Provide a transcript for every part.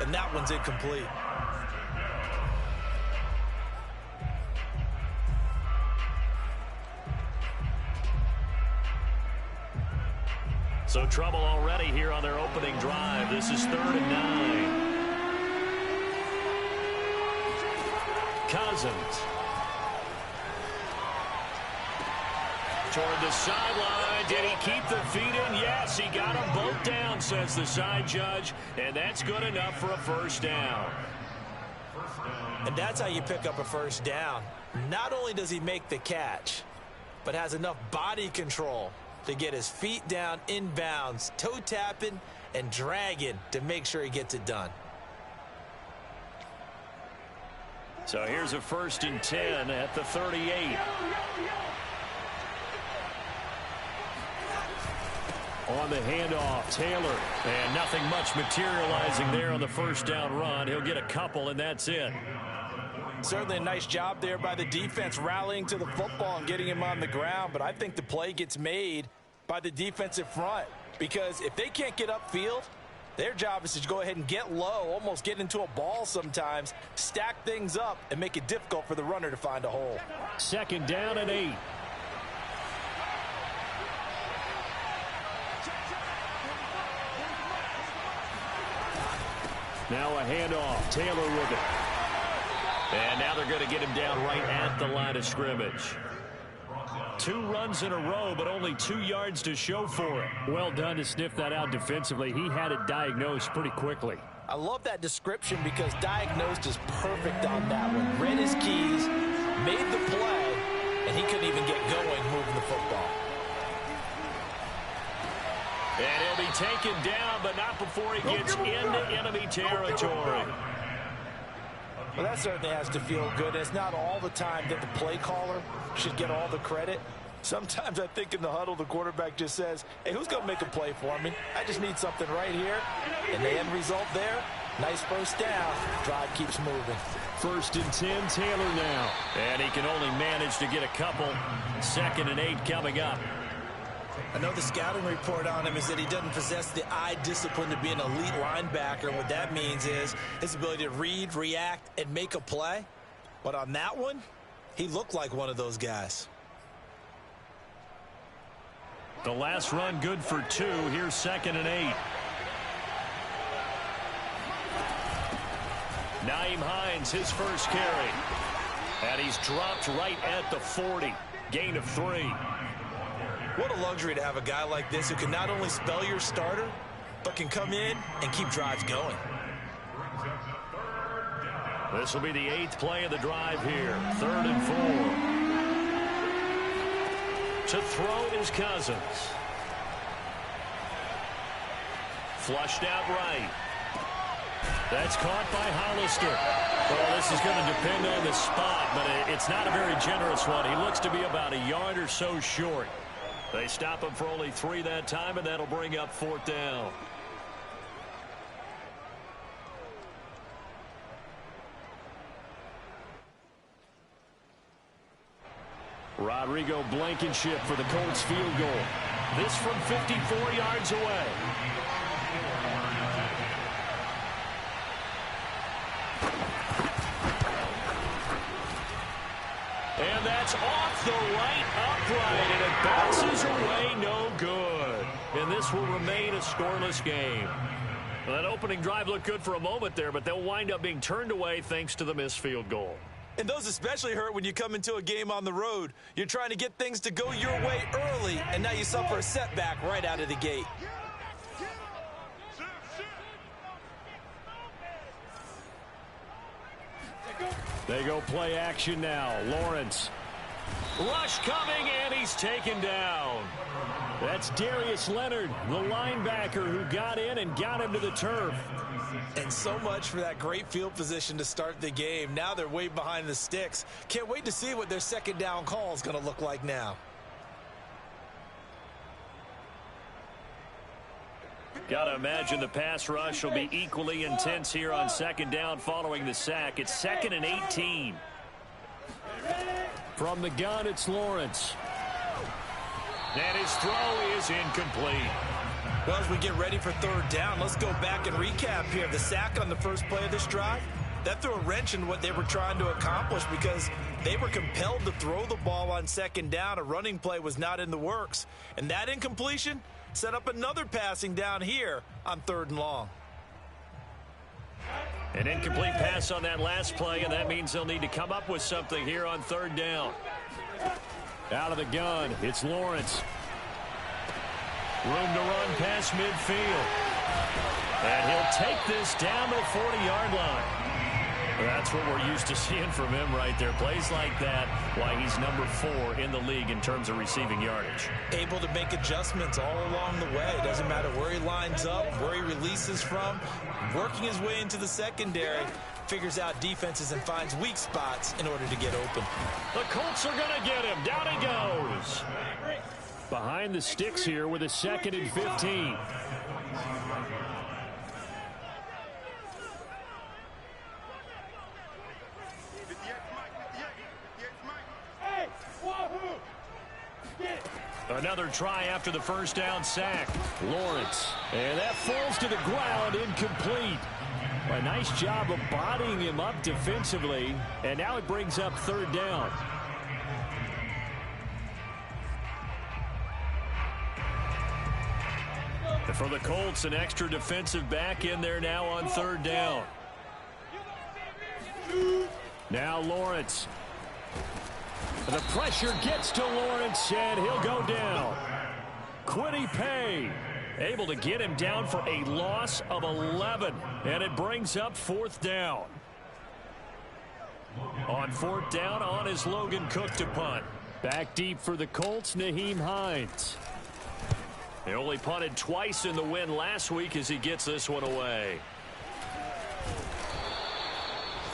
and that one's incomplete. So trouble already here on their opening drive. This is 3rd and 9. Cousins. Toward the sideline. Did he keep the feet in? Yes, he got them both down, says the side judge. And that's good enough for a first down. And that's how you pick up a first down. Not only does he make the catch, but has enough body control to get his feet down inbounds, toe tapping and dragging to make sure he gets it done. So here's a 1st and 10 at the 38. On the handoff, Taylor. And nothing much materializing there on the first down run. He'll get a couple, and that's it. Certainly a nice job there by the defense rallying to the football and getting him on the ground. But I think the play gets made by the defensive front. Because if they can't get upfield, their job is to go ahead and get low, almost get into a ball sometimes, stack things up, and make it difficult for the runner to find a hole. 2nd down and 8. Now a handoff. Taylor with it. And now they're going to get him down right at the line of scrimmage. 2 runs in a row, but only 2 yards to show for it. Well done to sniff that out defensively. He had it diagnosed pretty quickly. I love that description because diagnosed is perfect on that one. Read his keys, made the play, and he couldn't even get going moving the football. And he'll be taken down, but not before he gets into enemy territory. Well, that certainly has to feel good. It's not all the time that the play caller should get all the credit. Sometimes I think in the huddle, the quarterback just says, hey, who's going to make a play for me? I just need something right here. And the end result there, nice first down. Drive keeps moving. 1st and 10, Taylor now. And he can only manage to get a couple. 2nd and 8 coming up. I know the scouting report on him is that he doesn't possess the eye discipline to be an elite linebacker. What that means is his ability to read, react, and make a play. But on that one, he looked like one of those guys. The last run good for 2. Here's 2nd and 8. Nyheim Hines, his first carry. And he's dropped right at the 40. Gain of 3. What a luxury to have a guy like this who can not only spell your starter, but can come in and keep drives going. This will be the 8th play of the drive here. 3rd and 4. To throw is Cousins. Flushed out right. That's caught by Hollister. Well, this is going to depend on the spot, but it's not a very generous one. He looks to be about a yard or so short. They stop him for only 3 that time, and that'll bring up 4th down. Rodrigo Blankenship for the Colts field goal. This from 54 yards away. And that's off the right upright, and it bounces away no good. And this will remain a scoreless game. Well, that opening drive looked good for a moment there, but they'll wind up being turned away thanks to the missed field goal. And those especially hurt when you come into a game on the road. You're trying to get things to go your way early, and now you suffer a setback right out of the gate. They go play action now. Lawrence. Rush coming, and he's taken down. That's Darius Leonard, the linebacker who got in and got him to the turf. And so much for that great field position to start the game. Now they're way behind the sticks. Can't wait to see what their 2nd down call is going to look like now. Got to imagine the pass rush will be equally intense here on 2nd down following the sack. It's 2nd and 18. From the gun, it's Lawrence. And his throw is incomplete. Well, as we get ready for third down, let's go back and recap here. The sack on the first play of this drive, that threw a wrench in what they were trying to accomplish because they were compelled to throw the ball on second down. A running play was not in the works. And that incompletion set up another passing down here on third and long. An incomplete pass on that last play, and that means they'll need to come up with something here on third down. Out of the gun, it's Lawrence. Room to run past midfield. And he'll take this down to the 40-yard line. That's what we're used to seeing from him right there. Plays like that, why he's number 4 in the league in terms of receiving yardage. Able to make adjustments all along the way. Doesn't matter where he lines up, where he releases from. Working his way into the secondary, figures out defenses and finds weak spots in order to get open. The Colts are going to get him. Down he goes. Behind the sticks here with a 2nd and 15. Another try after the first down sack. Lawrence. And that falls to the ground, incomplete. A nice job of bodying him up defensively. And now it brings up third down. For the Colts, an extra defensive back in there now on third down. Now Lawrence. The pressure gets to Lawrence, and he'll go down. Quiddy Pay able to get him down for a loss of 11, and it brings up fourth down. On fourth down, on is Logan Cook to punt. Back deep for the Colts, Nyheim Hines. They only punted twice in the win last week as he gets this one away.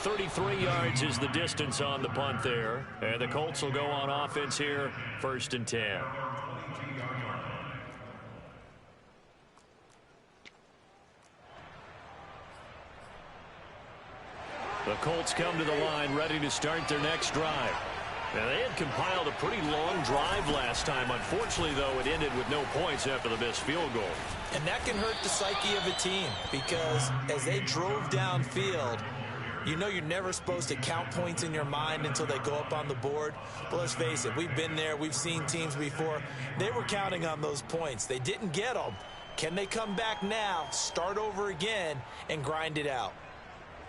33 yards is the distance on the punt there. And the Colts will go on offense here, 1st and 10. The Colts come to the line ready to start their next drive. Now, they had compiled a pretty long drive last time. Unfortunately, though, it ended with no points after the missed field goal. And that can hurt the psyche of a team because as they drove downfield, you know you're never supposed to count points in your mind until they go up on the board. But let's face it, we've been there. We've seen teams before. They were counting on those points. They didn't get them. Can they come back now, start over again, and grind it out?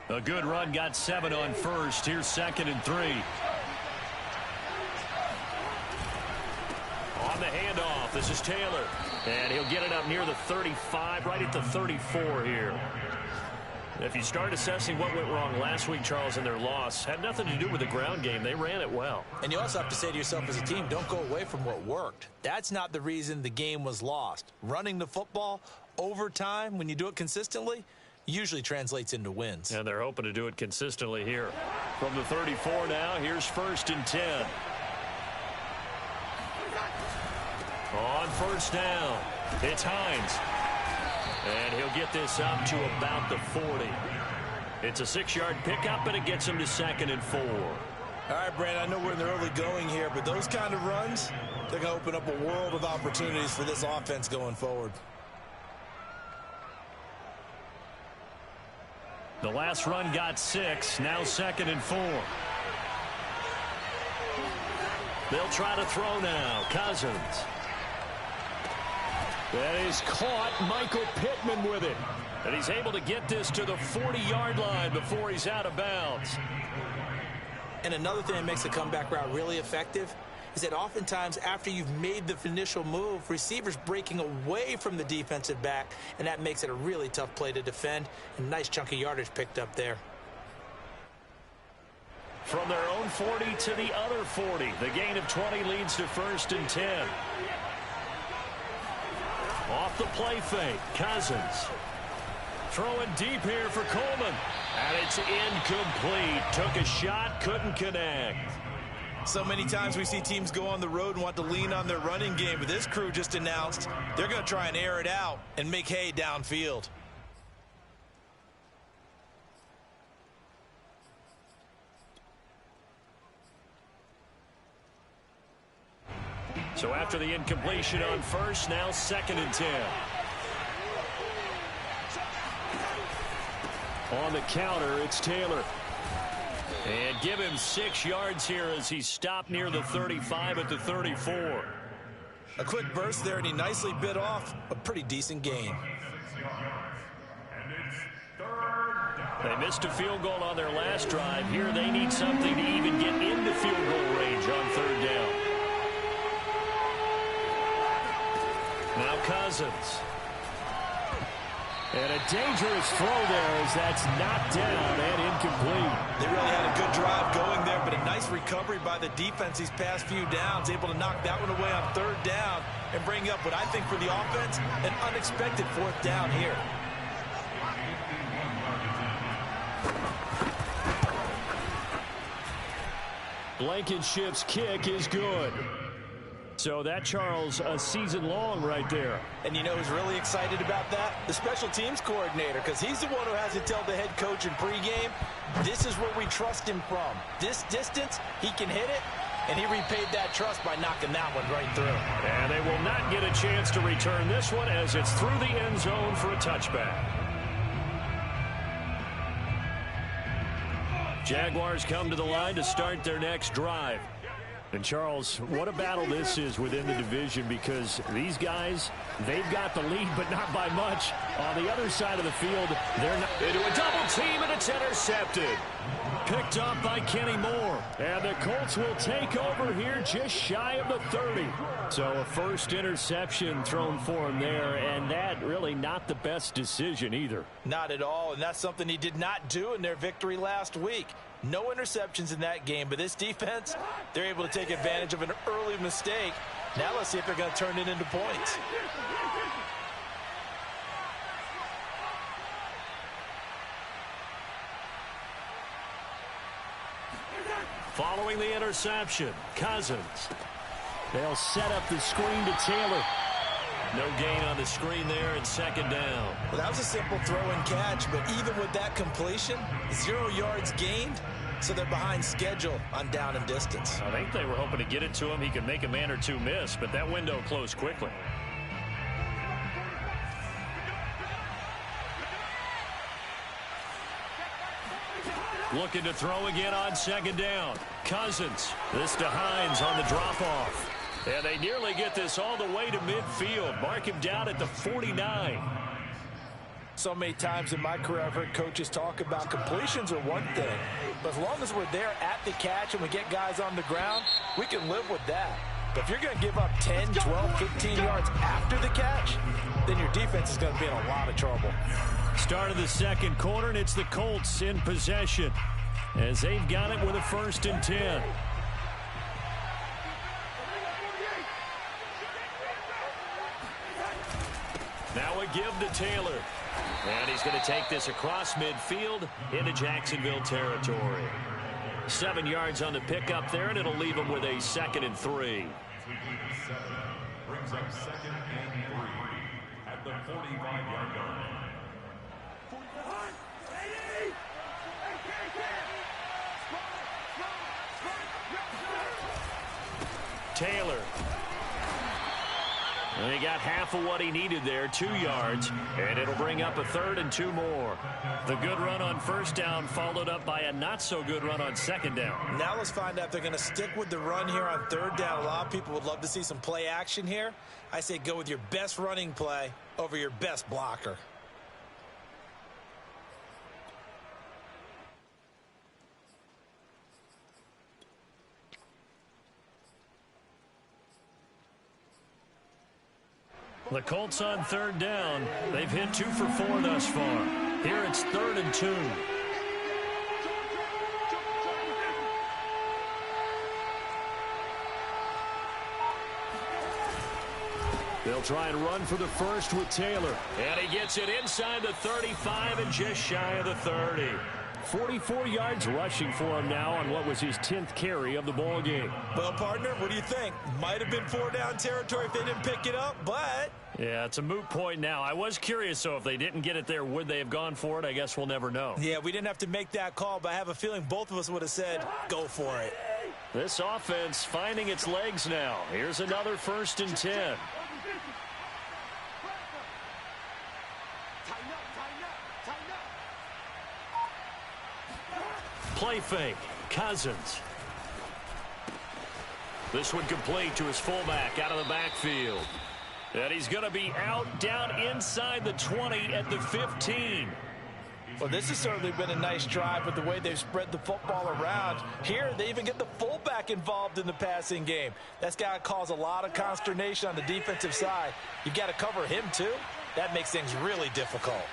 A good run, got 7 on first. Here's 2nd and 3. On the handoff, this is Taylor. And he'll get it up near the 35, right at the 34 here. If you start assessing what went wrong last week, Charles, in their loss, had nothing to do with the ground game. They ran it well. And you also have to say to yourself as a team, don't go away from what worked. That's not the reason the game was lost. Running the football over time, when you do it consistently, usually translates into wins. And they're hoping to do it consistently here. From the 34 now, here's 1st and 10. On first down, it's Hines. And he'll get this up to about the 40. It's a 6-yard pickup, and it gets him to 2nd and 4. All right, Brandon, I know we're in the early going here, but those kind of runs, they're going to open up a world of opportunities for this offense going forward. The last run got 6, now 2nd and 4. They'll try to throw now. Cousins. That is caught. Michael Pittman with it. And he's able to get this to the 40-yard line before he's out of bounds. And another thing that makes the comeback route really effective is that oftentimes after you've made the initial move, receivers breaking away from the defensive back, and that makes it a really tough play to defend. And nice chunky yardage picked up there. From their own 40 to the other 40. The gain of 20 leads to 1st and 10. Off the play fake, Cousins. Throwing deep here for Coleman. And it's incomplete. Took a shot, couldn't connect. So many times we see teams go on the road and want to lean on their running game, but this crew just announced they're going to try and air it out and make hay downfield. So after the incompletion on first, now 2nd and 10. On the counter, it's Taylor. And give him 6 yards here as he stopped near the 35 at the 34. A quick burst there, and he nicely bit off a pretty decent gain. They missed a field goal on their last drive. Here they need something to even get into field goal range on 3rd down. Now Cousins. And a dangerous throw there as that's knocked down and incomplete. They really had a good drive going there, but a nice recovery by the defense these past few downs, able to knock that one away on 3rd down and bring up what I think for the offense, an unexpected 4th down here. Blankenship's kick is good. So that, Charles, a season long right there. And you know who's really excited about that? The special teams coordinator, because he's the one who has to tell the head coach in pregame, this is where we trust him from. This distance, he can hit it, and he repaid that trust by knocking that one right through. And they will not get a chance to return this one as it's through the end zone for a touchback. Jaguars come to the line to start their next drive. And, Charles, what a battle this is within the division, because these guys, they've got the lead, but not by much. On the other side of the field, they're not into a double team, and it's intercepted. Picked up by Kenny Moore. And the Colts will take over here just shy of the 30. So a first interception thrown for him there, and that really not the best decision either. Not at all, and that's something he did not do in their victory last week. No interceptions in that game, but this defense, they're able to take advantage of an early mistake. Now let's see if they're going to turn it into points. Following the interception, Cousins. They'll set up the screen to Taylor. No gain on the screen there, and 2nd down. Well, that was a simple throw and catch, but even with that completion, 0 yards gained, so they're behind schedule on down and distance. I think they were hoping to get it to him. He could make a man or two miss, but that window closed quickly. Looking to throw again on 2nd down. Cousins. This to Hines on the drop-off. And they nearly get this all the way to midfield. Mark him down at the 49. So many times in my career I've heard coaches talk about completions are one thing, but as long as we're there at the catch and we get guys on the ground, we can live with that. But if you're going to give up 10, 12, 15 yards after the catch, then your defense is going to be in a lot of trouble. Start of the 2nd quarter, and it's the Colts in possession as they've got it with a 1st and 10. Now a give to Taylor. And he's going to take this across midfield into Jacksonville territory. 7 yards on the pickup there, and it'll leave him with a 2nd and 3. Brings up 2nd and 3 at the 45-yard line. Taylor. And he got half of what he needed there, 2 yards, and it'll bring up a 3rd and 2 more. The good run on 1st down followed up by a not-so-good run on 2nd down. Now let's find out if they're going to stick with the run here on 3rd down. A lot of people would love to see some play action here. I say go with your best running play over your best blocker. The Colts on 3rd down. They've hit 2 for 4 thus far. Here it's 3rd and 2. They'll try and run for the first with Taylor. And he gets it inside the 35 and just shy of the 30. 44 yards rushing for him now on what was his 10th carry of the ball game. Well, partner, what do you think? Might have been 4-down territory if they didn't pick it up, but... Yeah, it's a moot point now. I was curious, so if they didn't get it there, would they have gone for it? I guess we'll never know. Yeah, we didn't have to make that call, but I have a feeling both of us would have said, go for it. This offense finding its legs now. Here's another 1st and 10. Play fake. Cousins. This one complete to his fullback out of the backfield. And he's going to be out down inside the 20 at the 15. Well, this has certainly been a nice drive with the way they've spread the football around. Here, they even get the fullback involved in the passing game. That's got to cause a lot of consternation on the defensive side. You've got to cover him, too. That makes things really difficult.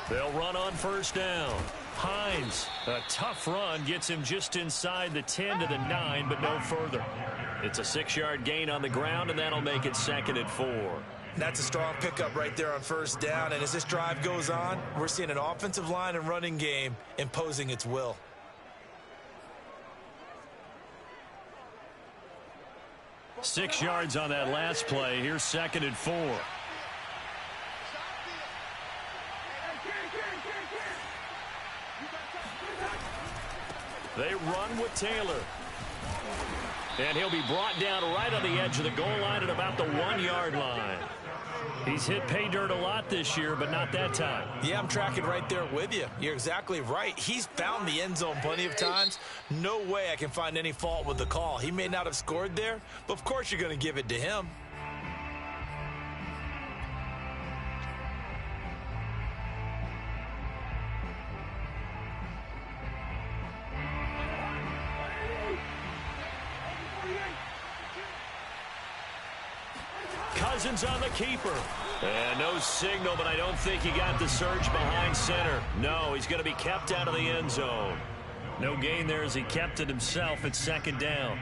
They'll run on first down. Hines, a tough run, gets him just inside the 10 to the 9, but no further. It's a 6-yard gain on the ground, and that'll make it 2nd and 4. That's a strong pickup right there on first down, and as this drive goes on, we're seeing an offensive line and running game imposing its will. Six yards on that last play. Here's 2nd and 4. They run with Taylor. And he'll be brought down right on the edge of the goal line at about the 1-yard line. He's hit pay dirt a lot this year, but not that time. Yeah, I'm tracking right there with you. You're exactly right. He's found the end zone plenty of times. No way I can find any fault with the call. He may not have scored there, but of course you're going to give it to him. Cousins on the keeper. And no signal, but I don't think he got the surge behind center. No, he's going to be kept out of the end zone. No gain there as he kept it himself at 2nd down.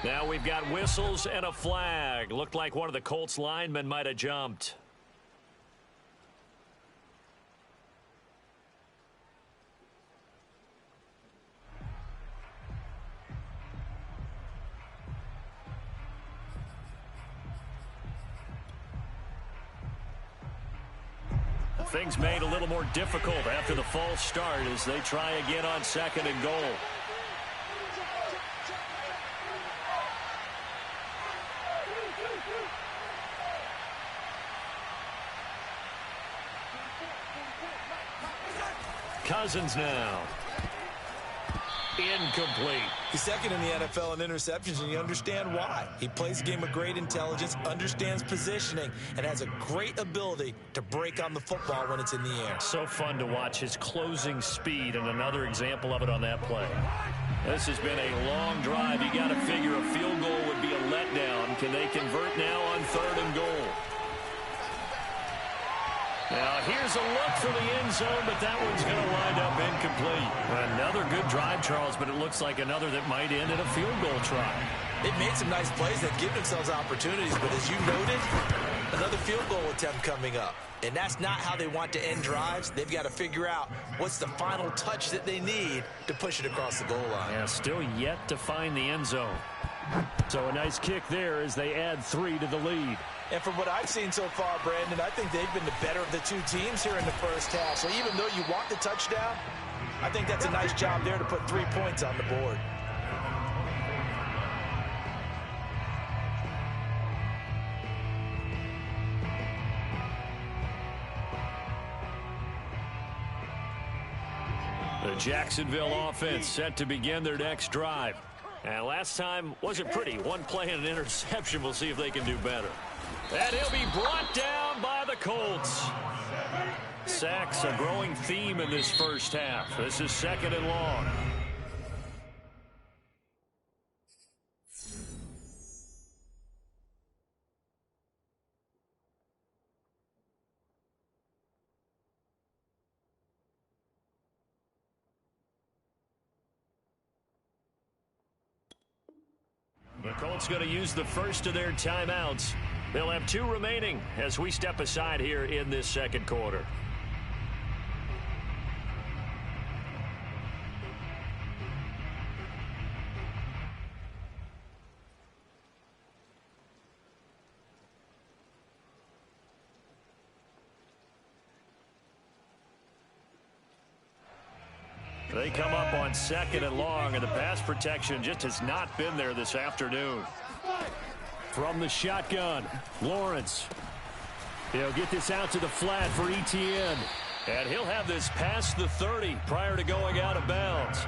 Now we've got whistles and a flag. Looked like one of the Colts linemen might have jumped. Things made a little more difficult after the false start as they try again on 2nd and goal. Cousins now. Incomplete. He's second in the NFL in interceptions, and you understand why. He plays a game of great intelligence, understands positioning, and has a great ability to break on the football when it's in the air. So fun to watch his closing speed, and another example of it on that play. This has been a long drive. You got to figure a field goal would be a letdown. Can they convert now on 3rd and goal? Now, here's a look for the end zone, but that one's going to wind up incomplete. Another good drive, Charles, but it looks like another that might end in a field goal try. They've made some nice plays that give themselves opportunities, but as you noted, another field goal attempt coming up. And that's not how they want to end drives. They've got to figure out what's the final touch that they need to push it across the goal line. Yeah, still yet to find the end zone. So a nice kick there as they add 3 to the lead. And from what I've seen so far, Brandon, I think they've been the better of the two teams here in the first half. So even though you want the touchdown, I think that's a nice job there to put 3 points on the board. The Jacksonville offense set to begin their next drive. And last time wasn't pretty. One play and an interception. We'll see if they can do better. And he'll be brought down by the Colts. Sacks, a growing theme in this first half. This is 2nd and long. The Colts going to use the first of their timeouts. They'll have 2 remaining as we step aside here in this 2nd quarter. They come up on 2nd and long, and the pass protection just has not been there this afternoon. From the shotgun, Lawrence. He'll get this out to the flat for Etienne. And he'll have this past the 30 prior to going out of bounds.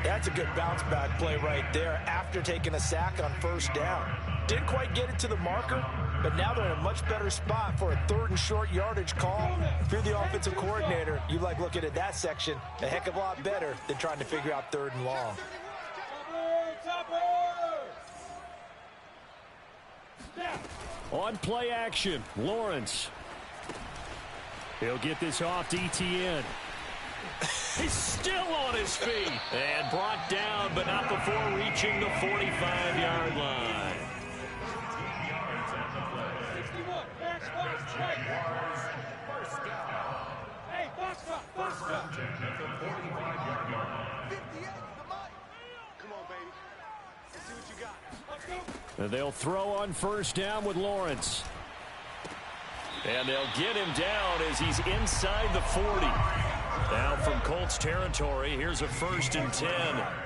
That's a good bounce back play right there after taking a sack on 1st down. Didn't quite get it to the marker, but now they're in a much better spot for a 3rd and short yardage call. If you're the offensive coordinator, you like looking at that section a heck of a lot better than trying to figure out 3rd and long. On play action, Lawrence. He'll get this off to Etienne. He's still on his feet. And brought down, but not before reaching the 45-yard line. And they'll throw on 1st down with Lawrence. And they'll get him down as he's inside the 40. Now from Colts territory, here's a 1st and 10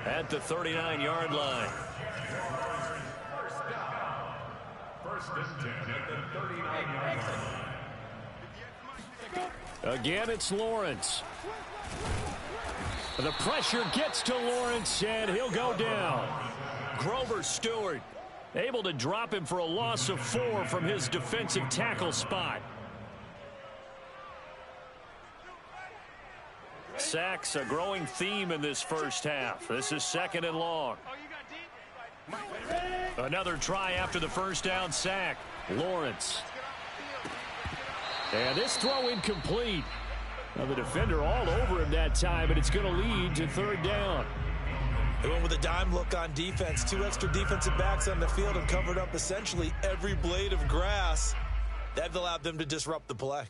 at the 39-yard line. First and 10 at the 39-yard line. Again, it's Lawrence. The pressure gets to Lawrence, and he'll go down. Grover Stewart able to drop him for a loss of 4 from his defensive tackle spot. Sacks, a growing theme in this first half. This is 2nd and long. Another try after the 1st down sack. Lawrence. And this throw incomplete. Now the defender all over him that time, but it's going to lead to 3rd down. They went with a dime look on defense. 2 extra defensive backs on the field and covered up essentially every blade of grass. That allowed them to disrupt the play.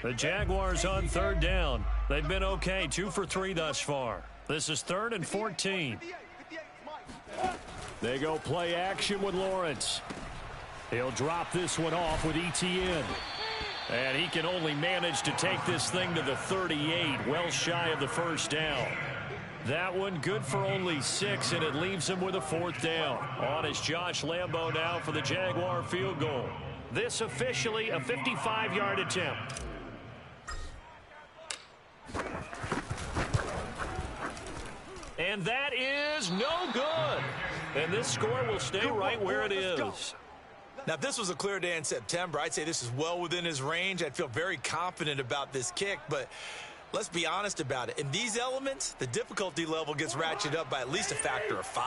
The Jaguars on 3rd down. They've been okay, 2 for 3 thus far. This is 3rd and 14. They go play action with Lawrence. He'll drop this one off with Etienne. And he can only manage to take this thing to the 38, well shy of the 1st down. That one good for only 6, and it leaves him with a 4th down. On is Josh Lambo now for the Jaguar field goal. This officially a 55-yard attempt. And that is no good. And this score will stay right where it is. Now, if this was a clear day in September, I'd say this is well within his range. I'd feel very confident about this kick, but let's be honest about it. In these elements, the difficulty level gets ratcheted up by at least a factor of 5.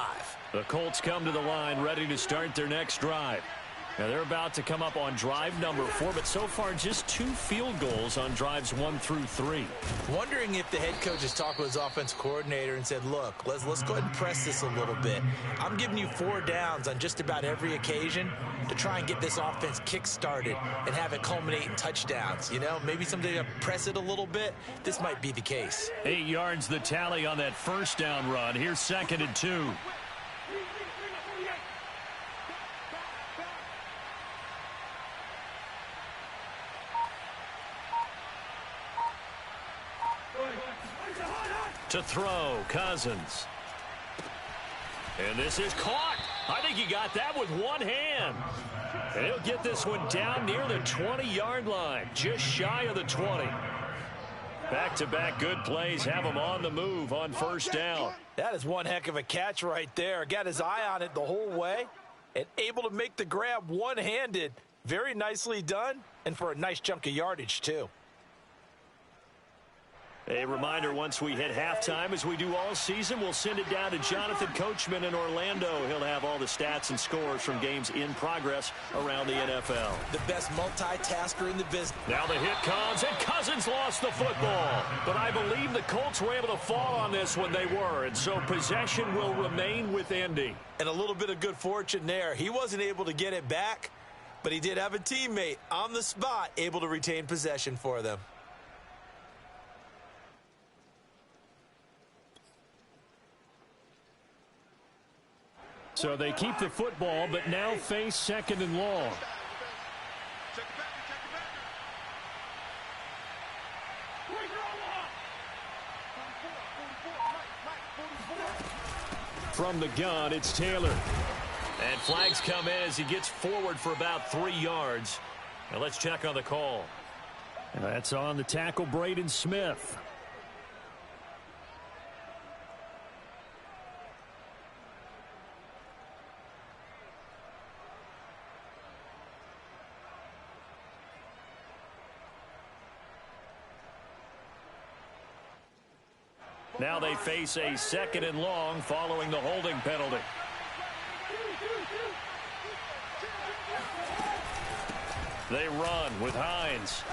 The Colts come to the line ready to start their next drive. Now they're about to come up on drive number 4, but so far just 2 field goals on drives 1 through 3. Wondering if the head coach has talked with his offensive coordinator and said, look, let's go ahead and press this a little bit. I'm giving you 4 downs on just about every occasion to try and get this offense kick-started and have it culminate in touchdowns. You know, maybe someday to press it a little bit. This might be the case. 8 yards the tally on that 1st down run. Here's 2nd and 2. To throw, Cousins. And this is caught. I think he got that with one hand. And he'll get this one down near the 20-yard line, just shy of the 20. Back-to-back good plays have him on the move on 1st down. That is one heck of a catch right there. Got his eye on it the whole way and able to make the grab one-handed. Very nicely done, and for a nice chunk of yardage, too. A reminder, once we hit halftime, as we do all season, we'll send it down to Jonathan Coachman in Orlando. He'll have all the stats and scores from games in progress around the NFL. The best multitasker in the business. Now the hit comes, and Cousins lost the football. But I believe the Colts were able to fall on this when they were, and so possession will remain with Indy. And a little bit of good fortune there. He wasn't able to get it back, but he did have a teammate on the spot able to retain possession for them. So they keep the football, but now face 2nd and long. From the gun, it's Taylor. And flags come in as he gets forward for about 3 yards. Now let's check on the call. And that's on the tackle, Braden Smith. Now they face a 2nd and long following the holding penalty. They run with Hines.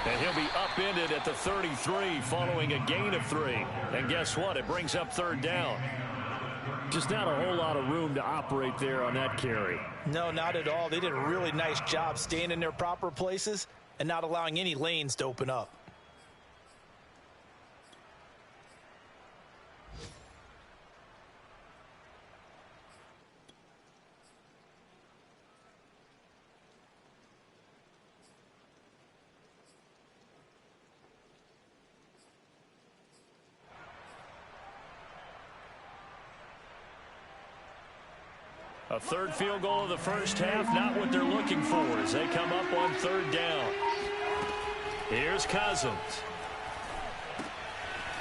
And he'll be upended at the 33 following a gain of 3. And guess what? It brings up 3rd down. Just not a whole lot of room to operate there on that carry. No, not at all. They did a really nice job staying in their proper places and not allowing any lanes to open up. A 3rd field goal of the first half, not what they're looking for as they come up on 3rd down. Here's Cousins.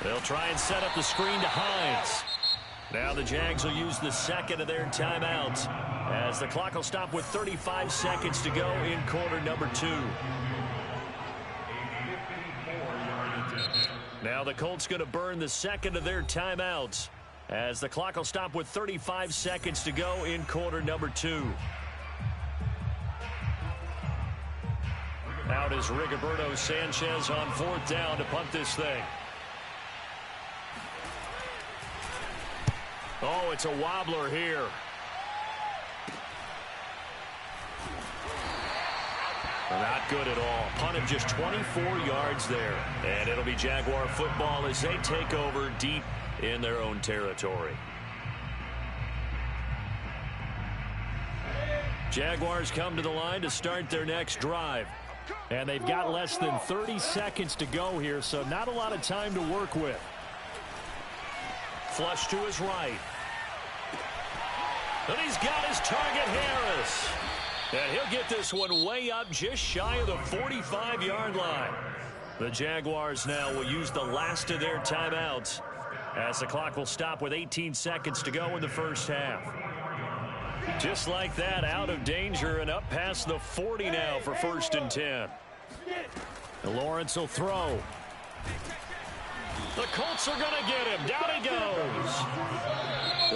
They'll try and set up the screen to Hines. Now the Jags will use the 2nd of their timeouts as the clock will stop with 35 seconds to go in quarter number 2. Now the Colts going to burn the 2nd of their timeouts as the clock will stop with 35 seconds to go in quarter number 2. Out is Rigoberto Sanchez on 4th down to punt this thing. Oh, it's a wobbler here. Not good at all. Punt of just 24 yards there. And it'll be Jaguar football as they take over deep in their own territory. Jaguars come to the line to start their next drive. And they've got less than 30 seconds to go here, so not a lot of time to work with. Flush to his right. And he's got his target, Harris. And he'll get this one way up just shy of the 45-yard line. The Jaguars now will use the last of their timeouts as the clock will stop with 18 seconds to go in the first half. Just like that, out of danger and up past the 40 now for 1st and 10. Lawrence will throw. The Colts are going to get him. Down he goes.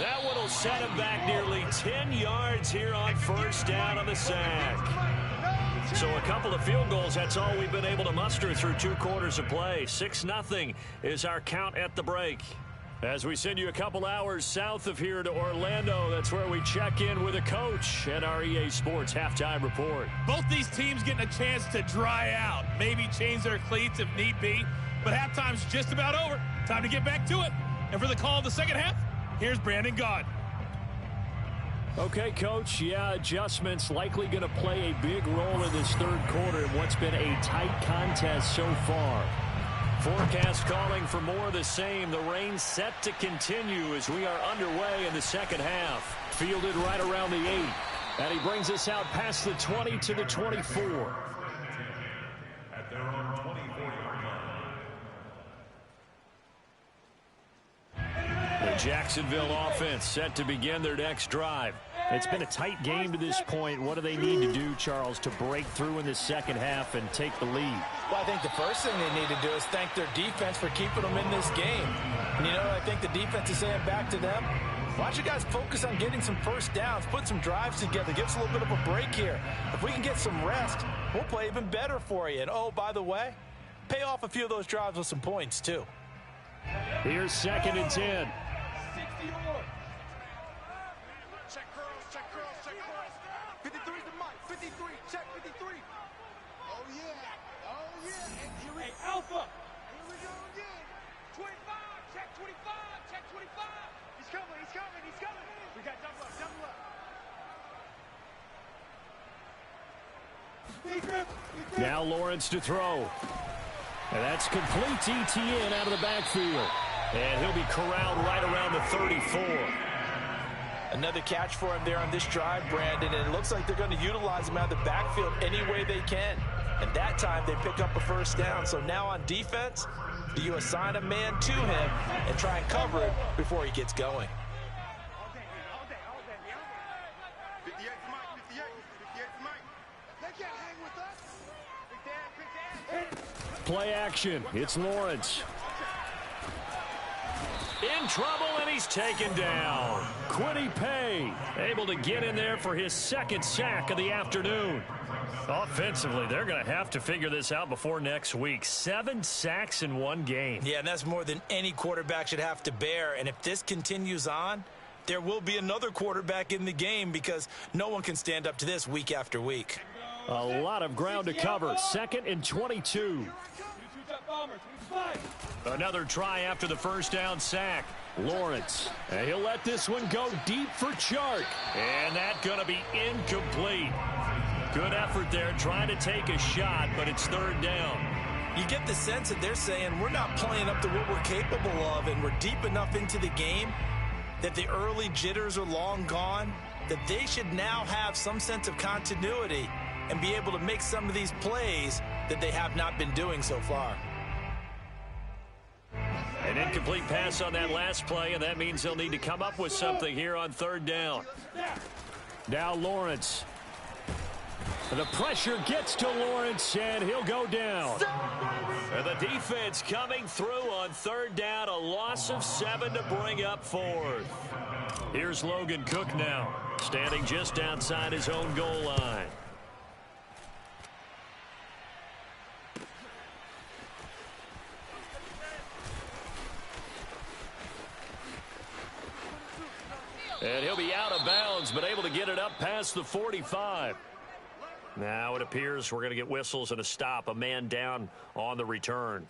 That one will set him back nearly 10 yards here on 1st down on the sack. So a couple of field goals, that's all we've been able to muster through 2 quarters of play. 6-0 is our count at the break. As we send you a couple hours south of here to Orlando, that's where we check in with a coach at our EA Sports Halftime Report. Both these teams getting a chance to dry out, maybe change their cleats if need be, but halftime's just about over. Time to get back to it. And for the call of the second half, here's Brandon Gaud. Okay, Coach, yeah, adjustments likely going to play a big role in this 3rd quarter in what's been a tight contest so far. Forecast calling for more of the same. The rain set to continue as we are underway in the 2nd half. Fielded right around the 8. And he brings us out past the 20 to the 24. At their own 24-yard line. The Jacksonville offense set to begin their next drive. It's been a tight game to this point. What do they need to do, Charles, to break through in the 2nd half and take the lead? Well, I think the first thing they need to do is thank their defense for keeping them in this game. And, you know, I think the defense is saying back to them, why don't you guys focus on getting some 1st downs, put some drives together, give us a little bit of a break here. If we can get some rest, we'll play even better for you. And, oh, by the way, pay off a few of those drives with some points, too. Here's 2nd and 10. Check curls, check curls, check curls. 53's the mic, 53, check 53. Oh yeah, oh yeah. And here we go. Alpha. Here we go again. 25, check 25, check 25. He's coming, he's coming, he's coming. We Now Lawrence to throw. And that's complete ETN out of the backfield. And he'll be corralled right around the 34. Another catch for him there on this drive, Brandon, and it looks like they're going to utilize him out of the backfield any way they can. And that time they pick up a first down. So now on defense, do you assign a man to him and try and cover it before he gets going? Play action. It's Lawrence. In trouble, and he's taken down. Quiddy Pay able to get in there for his second sack of the afternoon. Offensively, they're going to have to figure this out before next week. 7 sacks in one game. Yeah, and that's more than any quarterback should have to bear. And if this continues on, there will be another quarterback in the game because no one can stand up to this week after week. A lot of ground to cover. 2nd and 22. Another try after the first down sack. Lawrence. And he'll let this one go deep for Chark. And that's going to be incomplete. Good effort there trying to take a shot, but it's 3rd down. You get the sense that they're saying we're not playing up to what we're capable of, and we're deep enough into the game that the early jitters are long gone, that they should now have some sense of continuity and be able to make some of these plays that they have not been doing so far. An incomplete pass on that last play, and that means they'll need to come up with something here on 3rd down. Now Lawrence. The pressure gets to Lawrence, and he'll go down. And the defense coming through on 3rd down, a loss of 7 to bring up 4th. Here's Logan Cook now, standing just outside his own goal line. And he'll be out of bounds, but able to get it up past the 45. Now it appears we're going to get whistles and a stop, a man down on the return.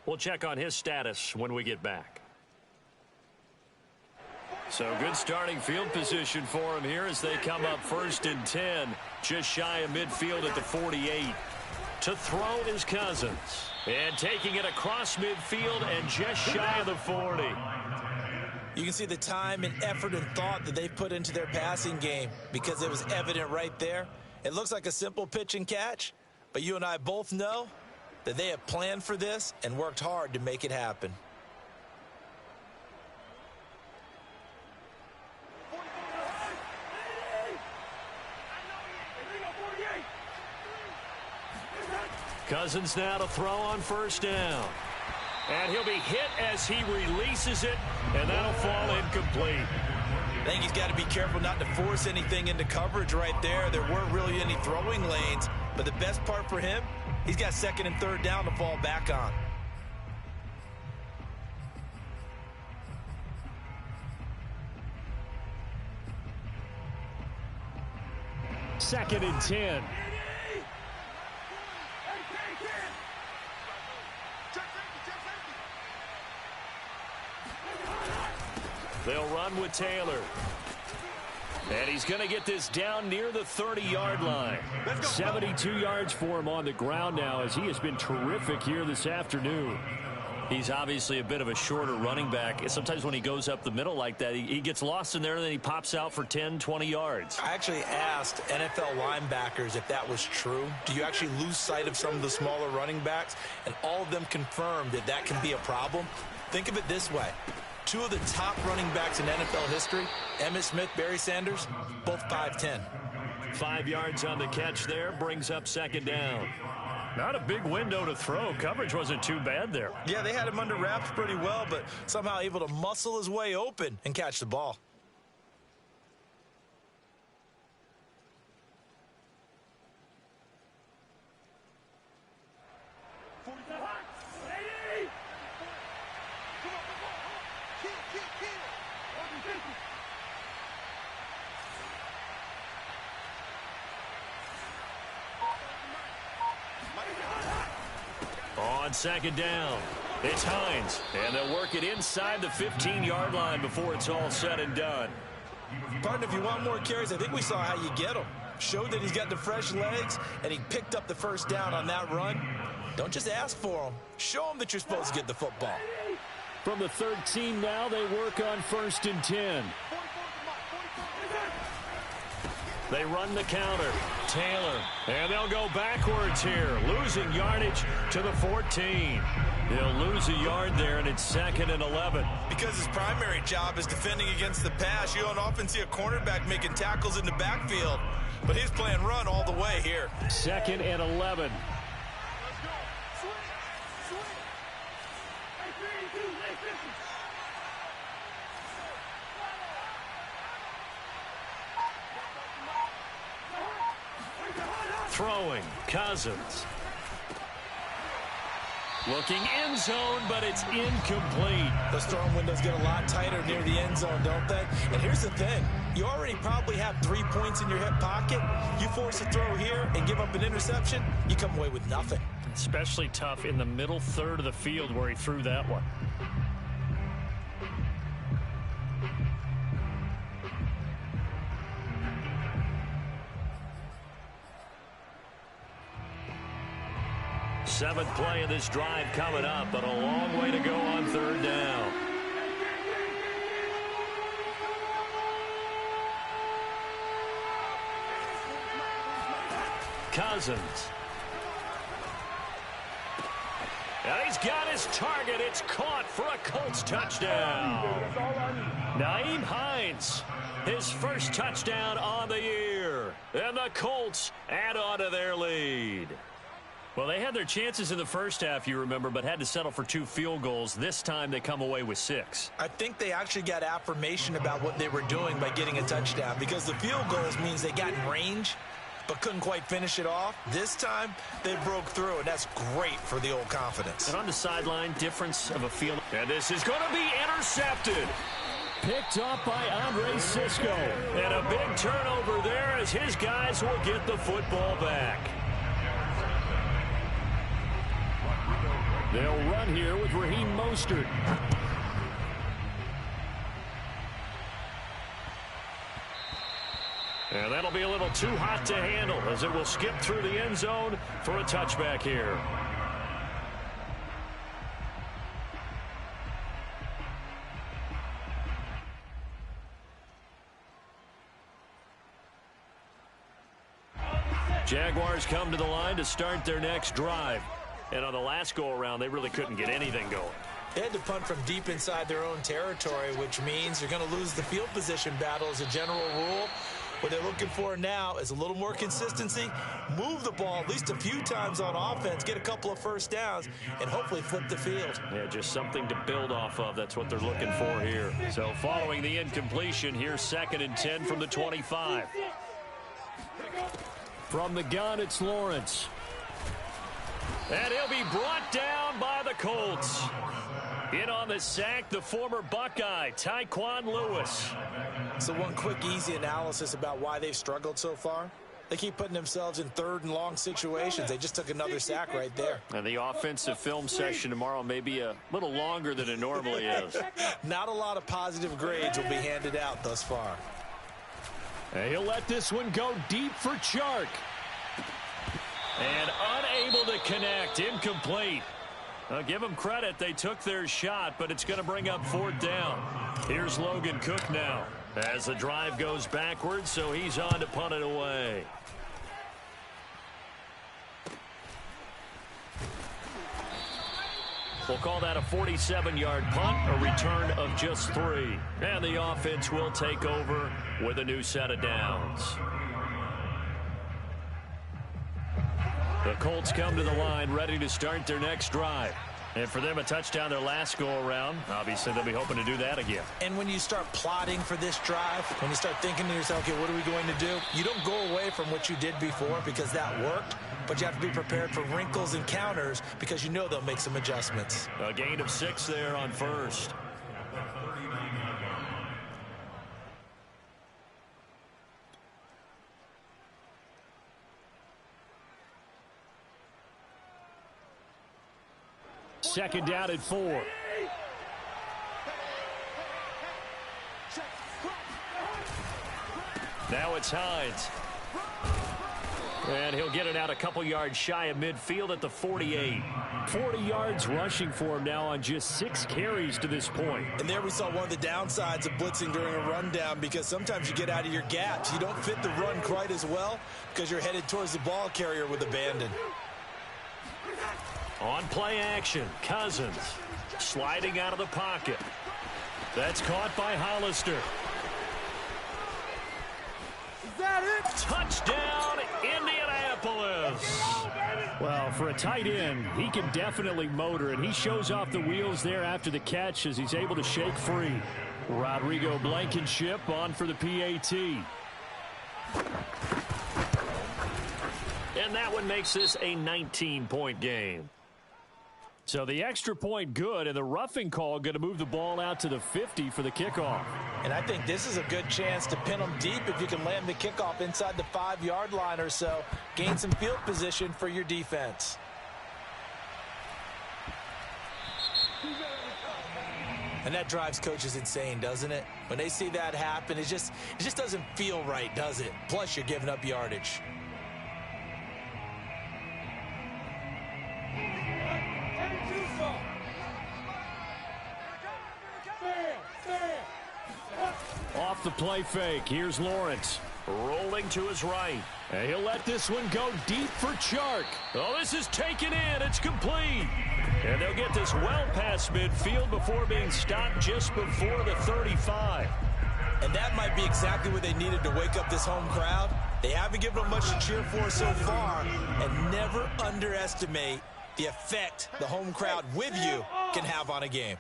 We'll check on his status when we get back. So good starting field position for him here as they come up 1st and 10, just shy of midfield at the 48. To throw is Cousins. And taking it across midfield and just shy of the 40. You can see the time and effort and thought that they put into their passing game because it was evident right there. It looks like a simple pitch and catch, but you and I both know that they have planned for this and worked hard to make it happen. Cousins now to throw on 1st down. And he'll be hit as he releases it, and that'll fall incomplete. I think he's got to be careful not to force anything into coverage right there. There weren't really any throwing lanes, but the best part for him, he's got 2nd and 3rd down to fall back on. Second and 10. They'll run with Taylor. And he's going to get this down near the 30-yard line. 72 yards for him on the ground now as he has been terrific here this afternoon. He's obviously a bit of a shorter running back. Sometimes when he goes up the middle like that, he gets lost in there and then he pops out for 10, 20 yards. I actually asked NFL linebackers if that was true. Do you actually lose sight of some of the smaller running backs? And all of them confirmed that that can be a problem. Think of it this way. 2 of the top running backs in NFL history, Emmitt Smith, Barry Sanders, both 5'10". 5 yards on the catch there, brings up 2nd down. Not a big window to throw. Coverage wasn't too bad there. Yeah, they had him under wraps pretty well, but somehow able to muscle his way open and catch the ball. On 2nd down, it's Hines, and they'll work it inside the 15-yard line before it's all said and done. Partner, if you want more carries, I think we saw how you get them. Showed that he's got the fresh legs, and he picked up the first down on that run. Don't just ask for them. Show them that you're supposed to get the football. From the 13 now, they work on 1st and 10. They run the counter. Taylor. And they'll go backwards here. Losing yardage to the 14. They'll lose a yard there, and it's 2nd and 11. Because his primary job is defending against the pass. You don't often see a cornerback making tackles in the backfield. But he's playing run all the way here. 2nd and 11. Throwing, Cousins. Looking end zone, but it's incomplete. Those throwing windows get a lot tighter near the end zone, don't they? And here's the thing. You already probably have 3 points in your hip pocket. You force a throw here and give up an interception, you come away with nothing. Especially tough in the middle third of the field where he threw that one. Seventh play of this drive coming up, but a long way to go on 3rd down. Cousins. And he's got his target. It's caught for a Colts touchdown. Nyheim Hines, his first touchdown on the year. And the Colts add on to their lead. Well, they had their chances in the first half, you remember, but had to settle for 2 field goals. This time they come away with 6. I think they actually got affirmation about what they were doing by getting a touchdown, because the field goals means they got in range but couldn't quite finish it off. This time they broke through, and that's great for the old confidence. And on the sideline, difference of a field. And this is going to be intercepted. Picked up by Andre Cisco. And a big turnover there as his guys will get the football back. They'll run here with Raheem Mostert. And that'll be a little too hot to handle as it will skip through the end zone for a touchback here. Jaguars come to the line to start their next drive. And on the last go-around, they really couldn't get anything going. They had to punt from deep inside their own territory, which means they're going to lose the field position battle as a general rule. What they're looking for now is a little more consistency, move the ball at least a few times on offense, get a couple of first downs, and hopefully flip the field. Yeah, just something to build off of. That's what they're looking for here. So following the incompletion, here's 2nd and 10 from the 25. From the gun, it's Lawrence. And he'll be brought down by the Colts. In on the sack, the former Buckeye, Tyquan Lewis. So one quick, easy analysis about why they've struggled so far. They keep putting themselves in 3rd and long situations. They just took another sack right there. And the offensive film session tomorrow may be a little longer than it normally is. Not a lot of positive grades will be handed out thus far. And he'll let this one go deep for Chark. And unable to connect, incomplete. I'll give them credit, they took their shot, but it's going to bring up 4th down. Here's Logan Cook now as the drive goes backwards, so he's on to punt it away. We'll call that a 47-yard punt, a return of just 3. And the offense will take over with a new set of downs. The Colts come to the line ready to start their next drive. And for them, a touchdown their last go-around. Obviously, they'll be hoping to do that again. And when you start plotting for this drive, when you start thinking to yourself, okay, what are we going to do? You don't go away from what you did before because that worked, but you have to be prepared for wrinkles and counters because you know they'll make some adjustments. A gain of 6 there on 1st. Second down at 4. Now it's Hines. And he'll get it out a couple yards shy of midfield at the 48. 40 yards rushing for him now on just 6 carries to this point. And there we saw one of the downsides of blitzing during a rundown, because sometimes you get out of your gaps. You don't fit the run quite as well because you're headed towards the ball carrier with abandon. On play action, Cousins sliding out of the pocket. That's caught by Hollister. Is that it? Touchdown, Indianapolis. Well, for a tight end, he can definitely motor, and he shows off the wheels there after the catch as he's able to shake free. Rodrigo Blankenship on for the PAT. And that one makes this a 19-point game. So the extra point good, and the roughing call going to move the ball out to the 50 for the kickoff. And I think this is a good chance to pin them deep if you can land the kickoff inside the 5-yard line or so. Gain some field position for your defense. And that drives coaches insane, doesn't it? When they see that happen, it just doesn't feel right, does it? Plus, you're giving up yardage. Off the play fake, here's Lawrence. Rolling to his right. And he'll let this one go deep for Chark. Oh, this is taken in. It's complete. And they'll get this well past midfield before being stopped just before the 35. And that might be exactly what they needed to wake up this home crowd. They haven't given them much to cheer for so far. And never underestimate the effect the home crowd with you can have on a game.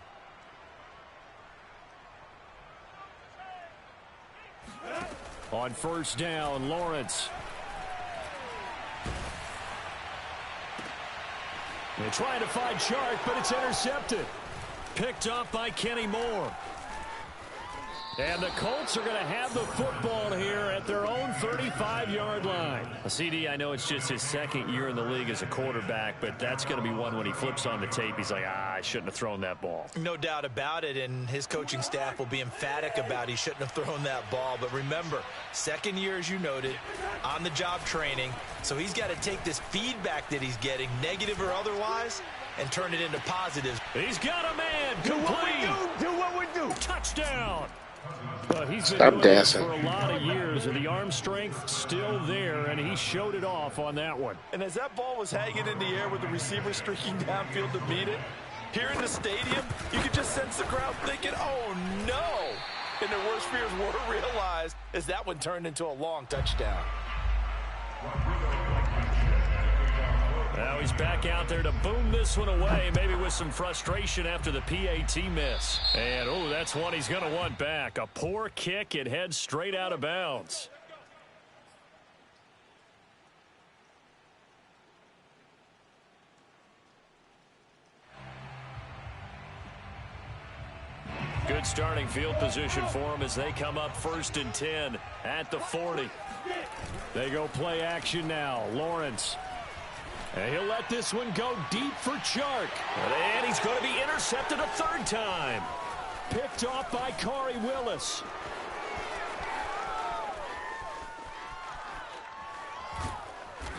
On first down, Lawrence. They're trying to find Chark, but it's intercepted. Picked up by Kenny Moore. And the Colts are going to have the football here at their own 35-yard line. CD, I know it's just his second year in the league as a quarterback, but that's going to be one when he flips on the tape, he's like, I shouldn't have thrown that ball. No doubt about it, and his coaching staff will be emphatic about he shouldn't have thrown that ball. But remember, second year, as you noted, on-the-job training, so he's got to take this feedback that he's getting, negative or otherwise, and turn it into positives. He's got a man. Complete. Do what we do. Touchdown. He's been Stop doing dancing. this for a lot of years, and the arm strength still there, and he showed it off on that one. And as that ball was hanging in the air with the receiver streaking downfield to meet it, here in the stadium, you could just sense the crowd thinking, oh, no. And their worst fears were realized as that one turned into a long touchdown. Now he's back out there to boom this one away, maybe with some frustration after the PAT miss. And, oh, that's one he's going to want back. A poor kick. It heads straight out of bounds. Good starting field position for him as they come up 1st and 10 at the 40. They go play action now. Lawrence. And he'll let this one go deep for Chark. And he's going to be intercepted a 3rd time. Picked off by Corey Willis.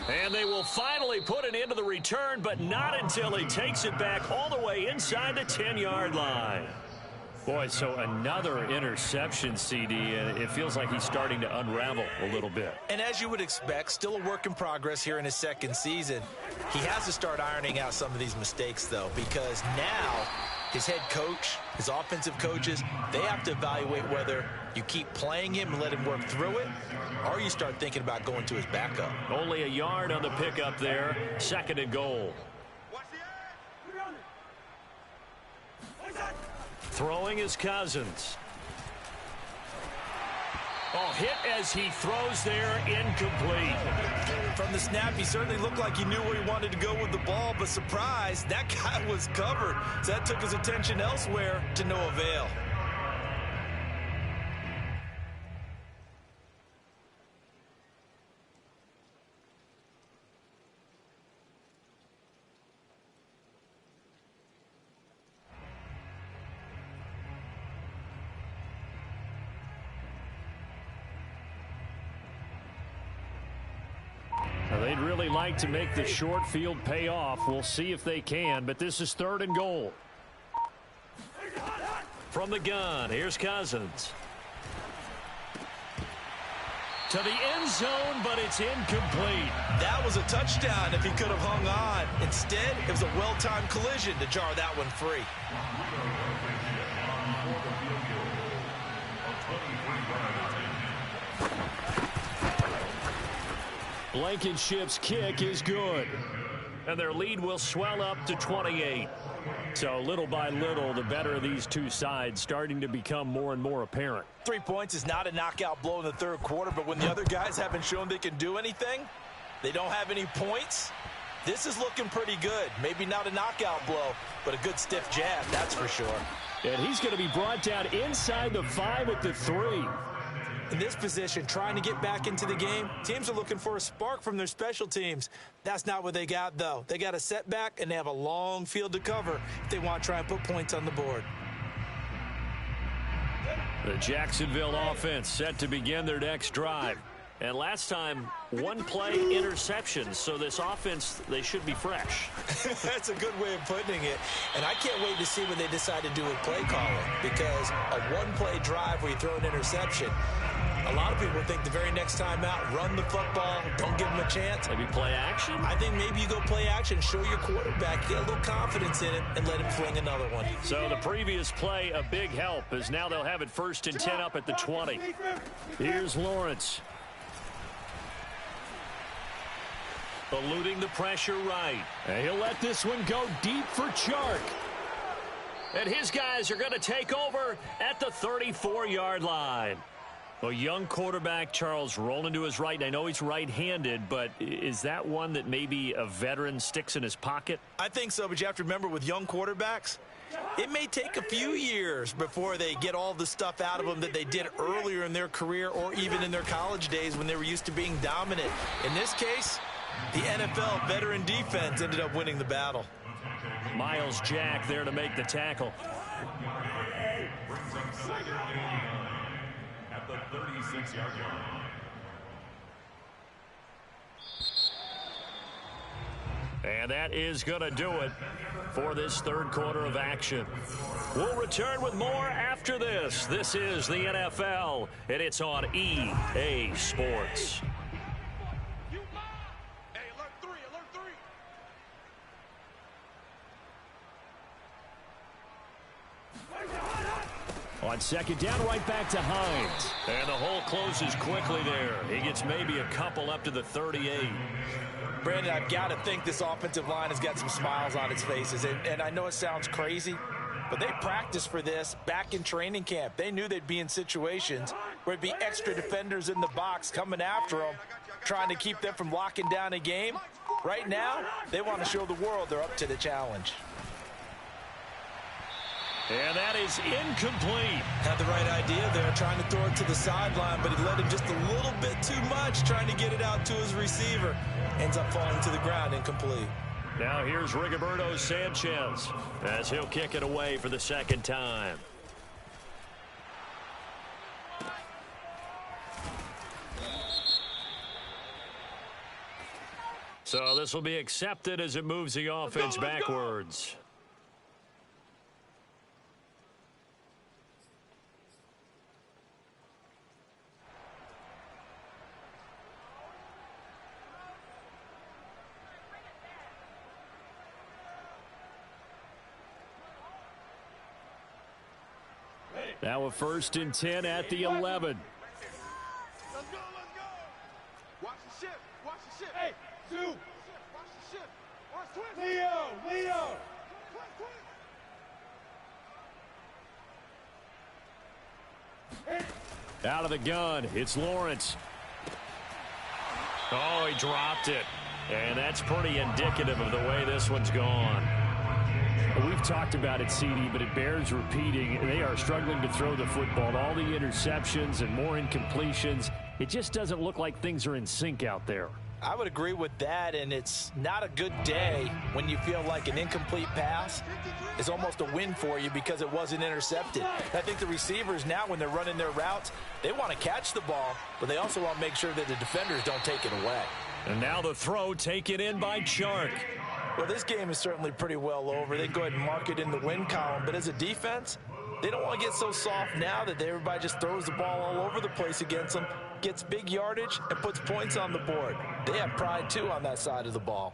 And they will finally put an end to the return, but not until he takes it back all the way inside the 10-yard line. Boy, so another interception, CD, and it feels like he's starting to unravel a little bit. And as you would expect, still a work in progress here in his second season. He has to start ironing out some of these mistakes, though, because now his head coach, his offensive coaches, they have to evaluate whether you keep playing him and let him work through it, or you start thinking about going to his backup. Only a yard on the pickup there. 2nd and goal. Throwing his Cousins. Oh, hit as he throws there, incomplete. From the snap, he certainly looked like he knew where he wanted to go with the ball, but surprise, that guy was covered. So that took his attention elsewhere to no avail. Well, they'd really like to make the short field pay off. We'll see if they can, but this is 3rd and goal. From the gun, here's Cousins. To the end zone, but it's incomplete. That was a touchdown if he could have hung on. Instead, it was a well-timed collision to jar that one free. Blankenship's kick is good. And their lead will swell up to 28. So little by little, the better of these two sides starting to become more and more apparent. 3 points is not a knockout blow in the 3rd quarter, but when the other guys haven't shown they can do anything, they don't have any points, this is looking pretty good. Maybe not a knockout blow, but a good stiff jab, that's for sure. And he's going to be brought down inside the 5 at the 3. In this position, trying to get back into the game, teams are looking for a spark from their special teams. That's not what they got, though. They got a setback, and they have a long field to cover if they want to try and put points on the board. The Jacksonville offense set to begin their next drive. And last time, 1 play interception, so this offense, they should be fresh. That's a good way of putting it. And I can't wait to see what they decide to do with play calling, because a 1-play drive where you throw an interception, a lot of people think the very next time out, run the football, don't give them a chance. Maybe play action? I think maybe you go play action, show your quarterback, get a little confidence in it, and let him fling another one. So the previous play, a big help, as now they'll have it 1st and 10 up at the 20. Here's Lawrence. Eluding the pressure right. And he'll let this one go deep for Chark. And his guys are going to take over at the 34-yard line. A young quarterback, Charles, rolling to his right. And I know he's right-handed, but is that one that maybe a veteran sticks in his pocket? I think so, but you have to remember with young quarterbacks, it may take a few years before they get all the stuff out of them that they did earlier in their career or even in their college days when they were used to being dominant. In this case, the NFL veteran defense ended up winning the battle. Miles Jack there to make the tackle. At the 36-yard line. And that is going to do it for this 3rd quarter of action. We'll return with more after this. This is the NFL, and it's on EA Sports. On 2nd down, right back to Hines. And the hole closes quickly there. He gets maybe a couple up to the 38. Brandon, I've got to think this offensive line has got some smiles on its faces. And I know it sounds crazy, but they practiced for this back in training camp. They knew they'd be in situations where it'd be extra defenders in the box coming after them, trying to keep them from locking down a game. Right now, they want to show the world they're up to the challenge. And that is incomplete. Had the right idea there, trying to throw it to the sideline, but he let him just a little bit too much, trying to get it out to his receiver. Ends up falling to the ground, incomplete. Now here's Rigoberto Sanchez as he'll kick it away for the 2nd time. So this will be accepted as it moves the offense backwards. Now a 1st and 10 at the 11. Let's go, let's go. Watch the ship, watch the ship. Hey, Sue. Watch the ship. Watch twist. Leo. Twist. Out of the gun, it's Lawrence. Oh, he dropped it. And that's pretty indicative of the way this one's gone. We've talked about it, CD, but it bears repeating. They are struggling to throw the football. All the interceptions and more incompletions. It just doesn't look like things are in sync out there. I would agree with that, and it's not a good day when you feel like an incomplete pass is almost a win for you because it wasn't intercepted. I think the receivers now, when they're running their routes, they want to catch the ball, but they also want to make sure that the defenders don't take it away. And now the throw taken in by Chark. Well, this game is certainly pretty well over. They can go ahead and mark it in the win column. But as a defense, they don't want to get so soft now that everybody just throws the ball all over the place against them, gets big yardage, and puts points on the board. They have pride, too, on that side of the ball.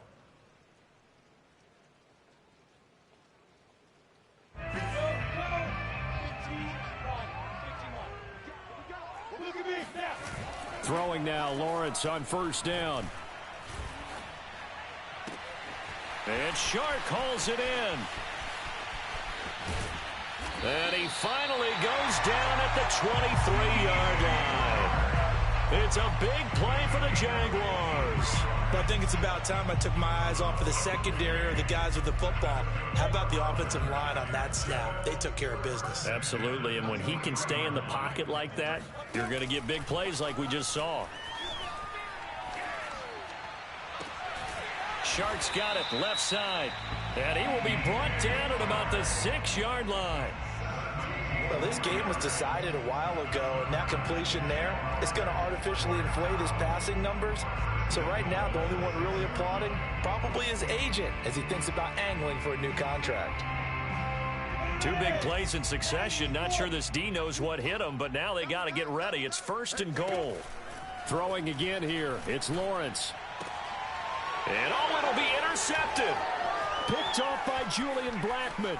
Throwing now, Lawrence on first down. And Chark hauls it in. And he finally goes down at the 23-yard line. It's a big play for the Jaguars. But I think it's about time I took my eyes off of the secondary or the guys with the football. How about the offensive line on that snap? They took care of business. Absolutely, and when he can stay in the pocket like that, you're going to get big plays like we just saw. Chark's got it left side, and he will be brought down at about the 6-yard line. Well, this game was decided a while ago, and that completion there is going to artificially inflate his passing numbers. So right now, the only one really applauding probably his agent as he thinks about angling for a new contract. 2 big plays in succession. Not sure this D knows what hit him, but now they got to get ready. It's 1st and goal. Throwing again here. It's Lawrence. And it'll be intercepted. Picked off by Julian Blackmon.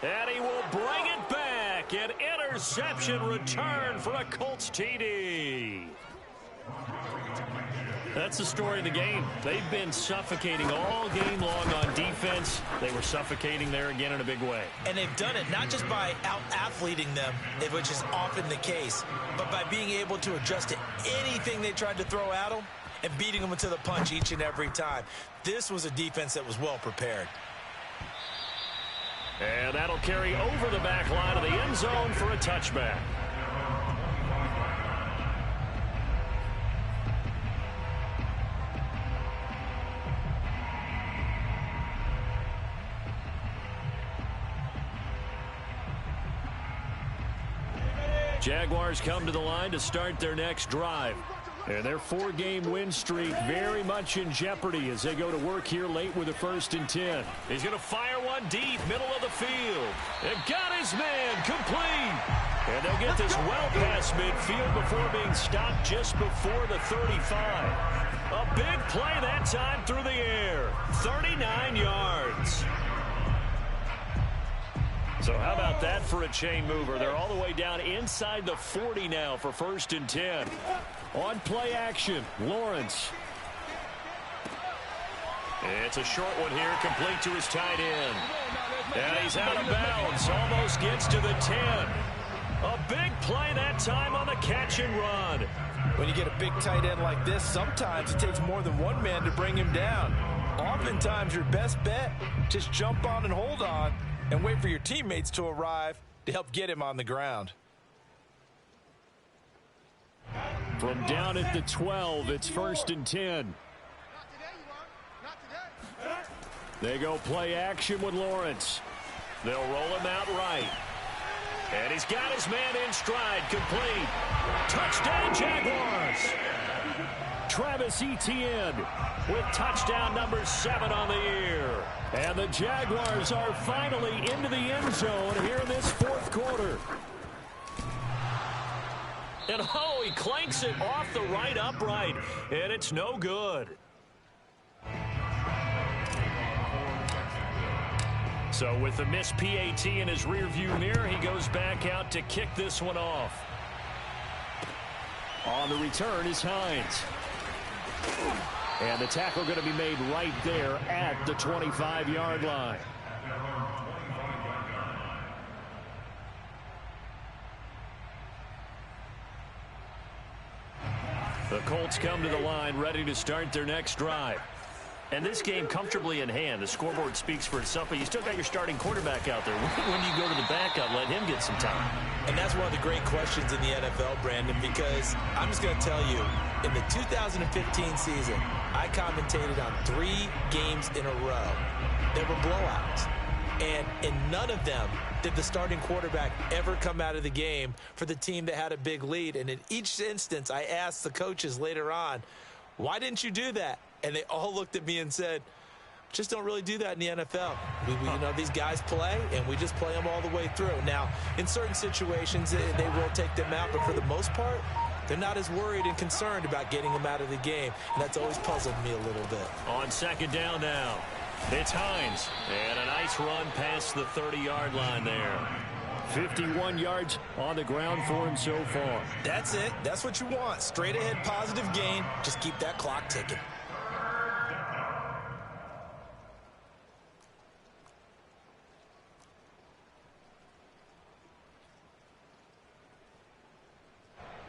And he will bring it back. An interception return for a Colts TD. That's the story of the game. They've been suffocating all game long on defense. They were suffocating there again in a big way. And they've done it not just by out-athleting them, which is often the case, but by being able to adjust to anything they tried to throw at them and beating them to the punch each and every time. This was a defense that was well prepared. And that'll carry over the back line of the end zone for a touchback. Jaguars come to the line to start their next drive. And their 4-game win streak very much in jeopardy as they go to work here late with a 1st and 10. He's going to fire one deep, middle of the field. And got his man complete. And they'll get this well past midfield before being stopped just before the 35. A big play that time through the air. 39 yards. So how about that for a chain mover? They're all the way down inside the 40 now for 1st and 10. On play action, Lawrence. It's a short one here, complete to his tight end. And he's out of bounds, almost gets to the 10. A big play that time on the catch and run. When you get a big tight end like this, sometimes it takes more than one man to bring him down. Oftentimes your best bet, just jump on and hold on and wait for your teammates to arrive to help get him on the ground. From down at the 12, it's 1st and 10. They go play action with Lawrence. They'll roll him out right. And he's got his man in stride, complete. Touchdown, Jaguars. Travis Etienne with touchdown number 7 on the year. And the Jaguars are finally into the end zone here in this 4th quarter. And oh, he clanks it off the right upright, and it's no good. So with the missed PAT in his rearview mirror, he goes back out to kick this one off. On the return is Hines. And the tackle going to be made right there at the 25-yard line. The Colts come to the line ready to start their next drive. And this game comfortably in hand. The scoreboard speaks for itself, but you still got your starting quarterback out there. When do you go to the backup, let him get some time? And that's one of the great questions in the NFL, Brandon, because I'm just going to tell you, in the 2015 season, I commentated on 3 games in a row. They were blowouts. And in none of them did the starting quarterback ever come out of the game for the team that had a big lead. And in each instance, I asked the coaches later on, why didn't you do that? And they all looked at me and said, just don't really do that in the NFL. You know, these guys play, and we just play them all the way through. Now, in certain situations, they will take them out, but for the most part, they're not as worried and concerned about getting them out of the game, and that's always puzzled me a little bit. On second down now, it's Hines, and a nice run past the 30-yard line there. 51 yards on the ground for him so far. That's it. That's what you want. Straight ahead, positive gain. Just keep that clock ticking.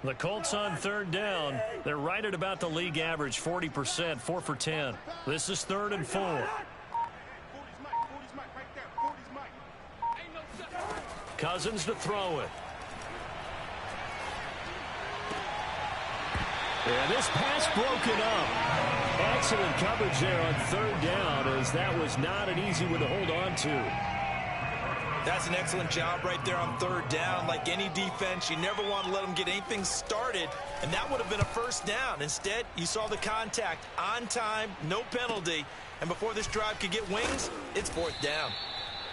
The Colts on third down. They're right at about the league average, 40%, 4 for 10. This is 3rd and 4. Cousins to throw it. And this pass broken up. Excellent coverage there on third down, as that was not an easy one to hold on to. That's an excellent job right there on third down. Like any defense, you never want to let them get anything started, and that would have been a first down. Instead, you saw the contact on time, no penalty, and before this drive could get wings, it's 4th down.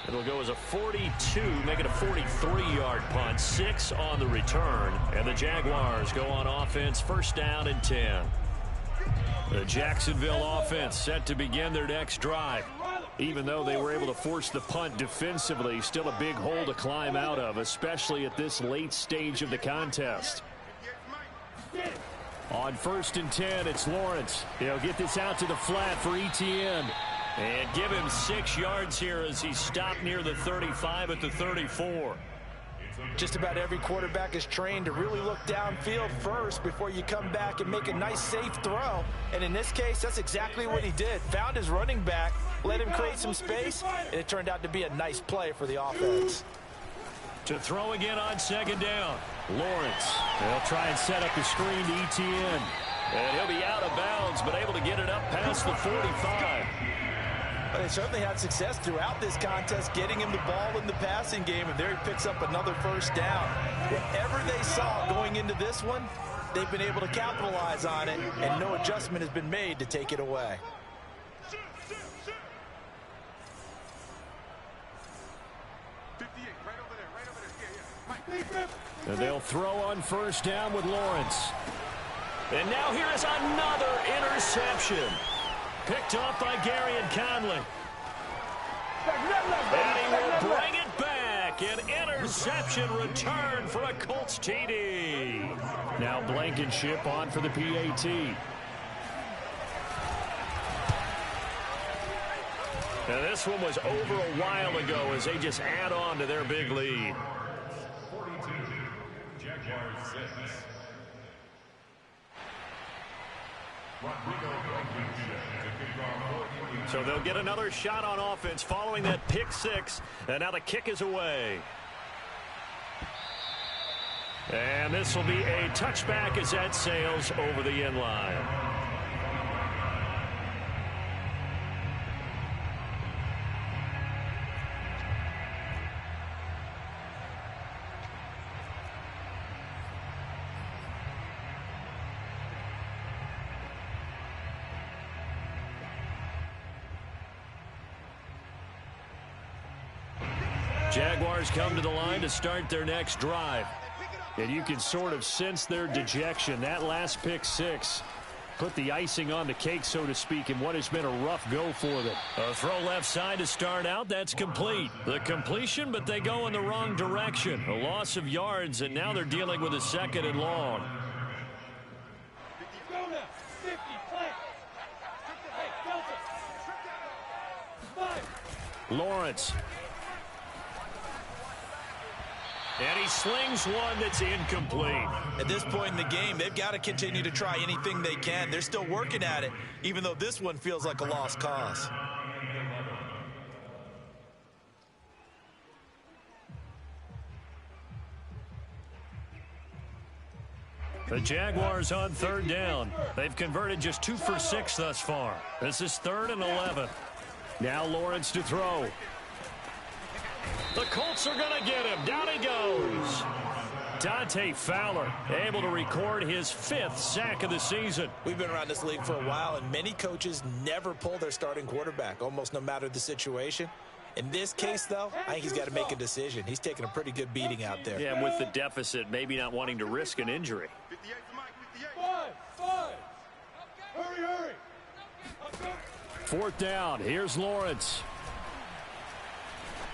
It'll go as a 42, make it a 43-yard punt, 6 on the return, and the Jaguars go on offense, 1st down and 10. The Jacksonville offense set to begin their next drive. Even though they were able to force the punt defensively, still a big hole to climb out of, especially at this late stage of the contest. On 1st and 10, it's Lawrence. He'll get this out to the flat for Etienne. And give him 6 yards here as he stopped near the 35 at the 34. Just about every quarterback is trained to really look downfield first before you come back and make a nice, safe throw. And in this case, that's exactly what he did. Found his running back, let him create some space, and it turned out to be a nice play for the offense. To throw again on 2nd down, Lawrence. They'll try and set up the screen to Etienne. And he'll be out of bounds, but able to get it up past the 45. But they certainly had success throughout this contest getting him the ball in the passing game, and there he picks up another 1st down. Whatever they saw going into this one, they've been able to capitalize on it, and no adjustment has been made to take it away. And they'll throw on 1st down with Lawrence. And now here is another interception. Picked off by Gary and Conley. And he will bring it back. An interception return for a Colts TD. Now Blankenship on for the PAT. And this one was over a while ago as they just add on to their big lead. 42, Jaguars 6. So they'll get another shot on offense following that pick 6. And now the kick is away. And this will be a touchback as that sails over the end line. Jaguars come to the line to start their next drive. And you can sort of sense their dejection. That last pick 6 put the icing on the cake, so to speak, in what has been a rough go for them. A throw left side to start out. That's complete. The completion, but they go in the wrong direction. A loss of yards, and now they're dealing with a 2nd and long. Lawrence. And he slings one that's incomplete. At this point in the game, they've got to continue to try anything they can. They're still working at it, even though this one feels like a lost cause. The Jaguars on 3rd down. They've converted just 2 for 6 thus far. This is 3rd and 11. Now Lawrence to throw. The Colts are going to get him. Down he goes. Dante Fowler able to record his 5th sack of the season. We've been around this league for a while, and many coaches never pull their starting quarterback, almost no matter the situation. In this case, though, I think he's got to make a decision. He's taking a pretty good beating out there. Yeah, and with the deficit, maybe not wanting to risk an injury. 58 for Mike, 58. Hurry. 4th down. Here's Lawrence.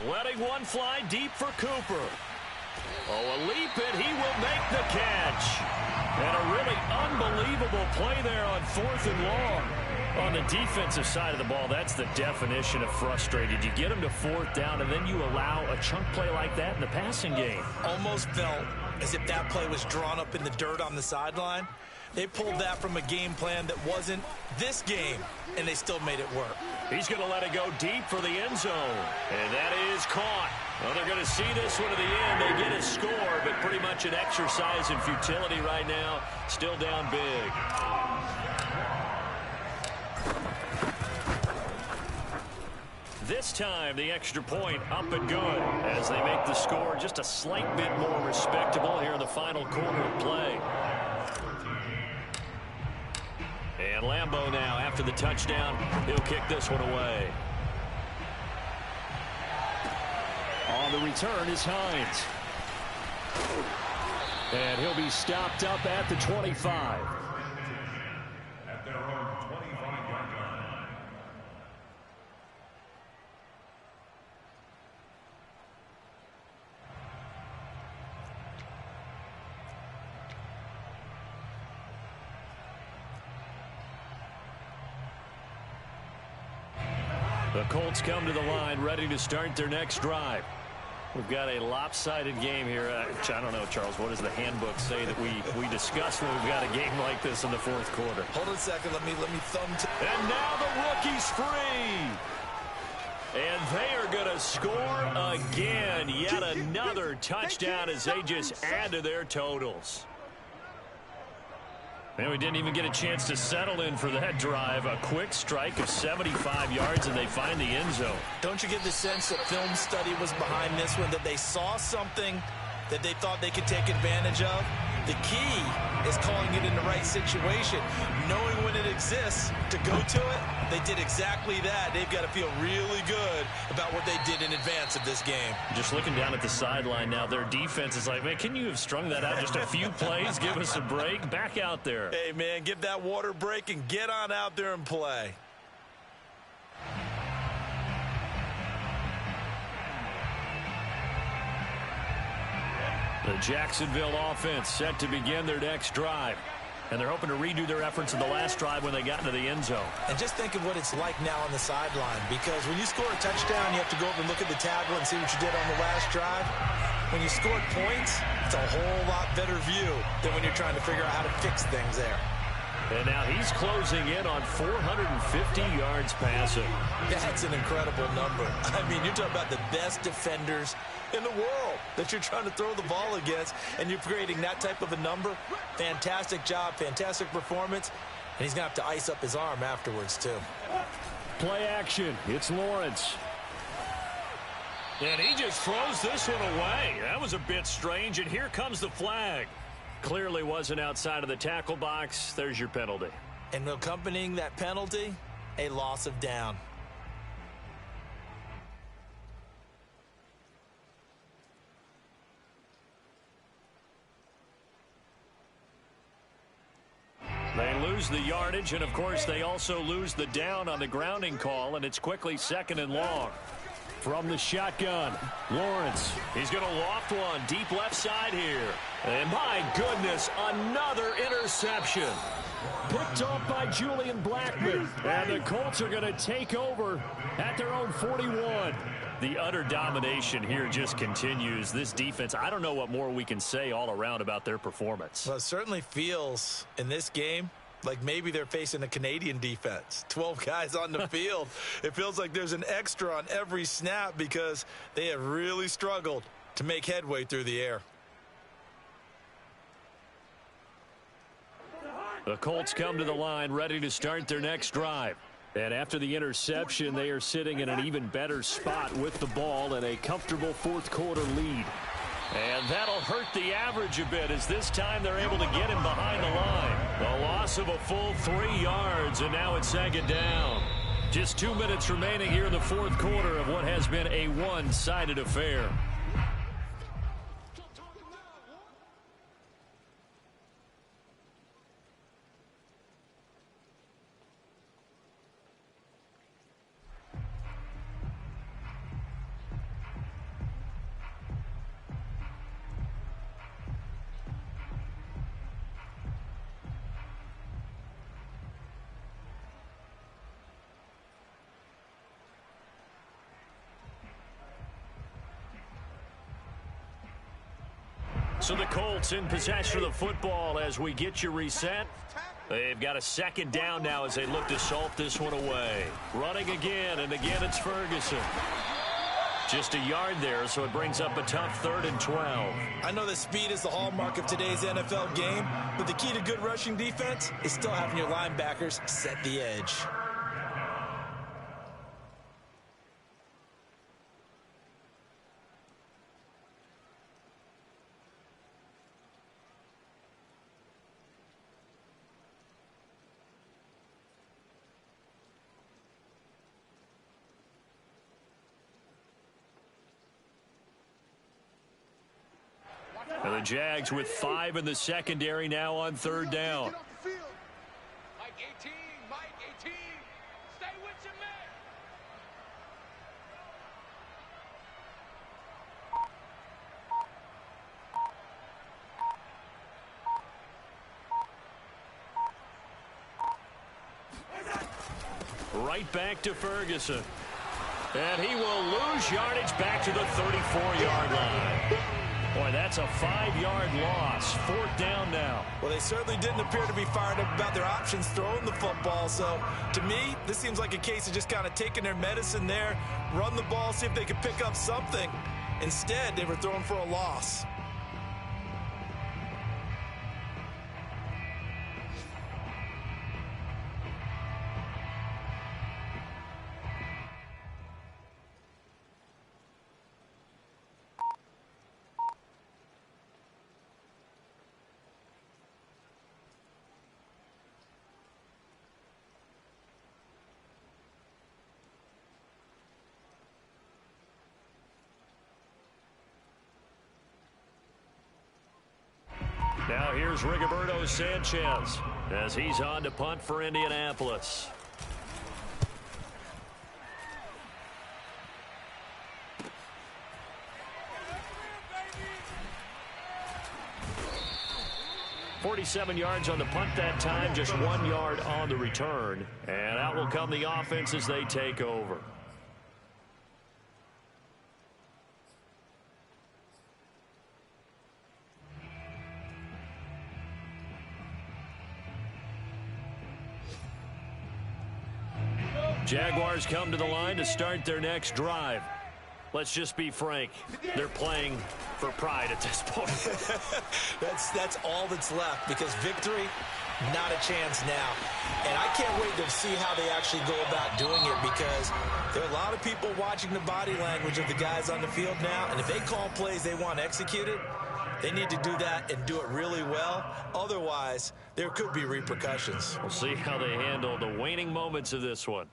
Letting one fly deep for Cooper. Oh, a leap, and he will make the catch. And a really unbelievable play there on 4th and long. On the defensive side of the ball, that's the definition of frustrated. You get them to 4th down, and then you allow a chunk play like that in the passing game. Almost felt as if that play was drawn up in the dirt on the sideline. They pulled that from a game plan that wasn't this game, and they still made it work. He's going to let it go deep for the end zone. And that is caught. Well, they're going to see this one to the end. They get a score, but pretty much an exercise in futility right now. Still down big. This time, the extra point up and good as they make the score just a slight bit more respectable here in the final quarter of play. And Lambeau now, after the touchdown, he'll kick this one away. On the return is Hines. And he'll be stopped up at the 25. At their own 25-yard line. The Colts come to the line, ready to start their next drive. We've got a lopsided game here. I don't know, Charles, what does the handbook say that we discuss when we've got a game like this in the 4th quarter? Hold on a second. Let me thumb. And now the rookie's free. And they are going to score again. Yet another touchdown as they just add to their totals. And we didn't even get a chance to settle in for that drive. A quick strike of 75 yards, and they find the end zone. Don't you get the sense that film study was behind this one, that they saw something that they thought they could take advantage of? The key is calling it in the right situation, knowing when it exists to go to it. They did exactly that. They've got to feel really good about what they did in advance of this game. Just looking down at the sideline now, their defense is like, man, can you have strung that out just a few plays? Give us a break. Back out there. Hey, man, give that water break and get on out there and play. The Jacksonville offense set to begin their next drive. And they're hoping to redo their efforts in the last drive when they got into the end zone. And just think of what it's like now on the sideline, because when you score a touchdown, you have to go over and look at the tablet and see what you did on the last drive. When you scored points, it's a whole lot better view than when you're trying to figure out how to fix things there. And now he's closing in on 450 yards passing. That's an incredible number. I mean, you're talking about the best defenders in the world that you're trying to throw the ball against, and you're creating that type of a number. Fantastic job, fantastic performance, and he's going to have to ice up his arm afterwards, too. Play action. It's Lawrence. And he just throws this one away. That was a bit strange, and here comes the flag. Clearly wasn't outside of the tackle box. There's your penalty. And accompanying that penalty, a loss of down. They lose the yardage, and of course they also lose the down on the grounding call, and it's quickly 2nd and long. From the shotgun, Lawrence. He's going to loft one deep left side here. And my goodness, another interception. Picked off by Julian Blackman. And the Colts are going to take over at their own 41. The utter domination here just continues. This defense, I don't know what more we can say all around about their performance. Well, it certainly feels in this game like maybe they're facing a Canadian defense. 12 guys on the field. It feels like there's an extra on every snap because they have really struggled to make headway through the air. The Colts come to the line ready to start their next drive. And after the interception, they are sitting in an even better spot with the ball and a comfortable fourth-quarter lead. And that'll hurt the average a bit as this time they're able to get him behind the line. A loss of a full 3 yards, and now it's second down. Just 2 minutes remaining here in the fourth quarter of what has been a one-sided affair. So the Colts in possession of the football as we get you reset. They've got a second down now as they look to salt this one away. Running again, and again it's Ferguson. Just a yard there, so it brings up a tough 3rd and 12. I know that speed is the hallmark of today's NFL game, but the key to good rushing defense is still having your linebackers set the edge. And the Jags with 5 in the secondary now on 3rd down. Mike 18, Mike 18. Stay with your man. Right back to Ferguson. And he will lose yardage back to the 34-yard line. Boy, that's a 5-yard loss. 4th down now. Well, they certainly didn't appear to be fired up about their options throwing the football. So, to me, this seems like a case of just kind of taking their medicine there, run the ball, see if they can pick up something. Instead, they were throwing for a loss. Now here's Rigoberto Sanchez as he's on to punt for Indianapolis. .47 yards on the punt that time, just 1 yard on the return. And out will come the offense as they take over. Jaguars come to the line to start their next drive. Let's just be frank. They're playing for pride at this point. That's all that's left, because victory, not a chance now. And I can't wait to see how they actually go about doing it, because there are a lot of people watching the body language of the guys on the field now. And if they call plays they want executed, they need to do that and do it really well. Otherwise, there could be repercussions. We'll see how they handle the waning moments of this one.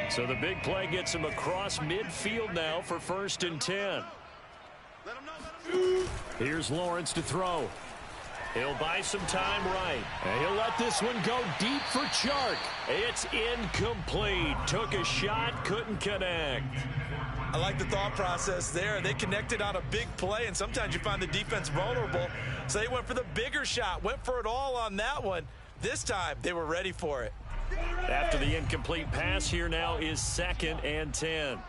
So the big play gets him across midfield now for 1st and 10. Here's Lawrence to throw. He'll buy some time right. And he'll let this one go deep for Chark. It's incomplete. Took a shot, couldn't connect. I like the thought process there. They connected on a big play, and sometimes you find the defense vulnerable. So they went for the bigger shot, went for it all on that one. This time, they were ready for it. After the incomplete pass, here now is 2nd and 10.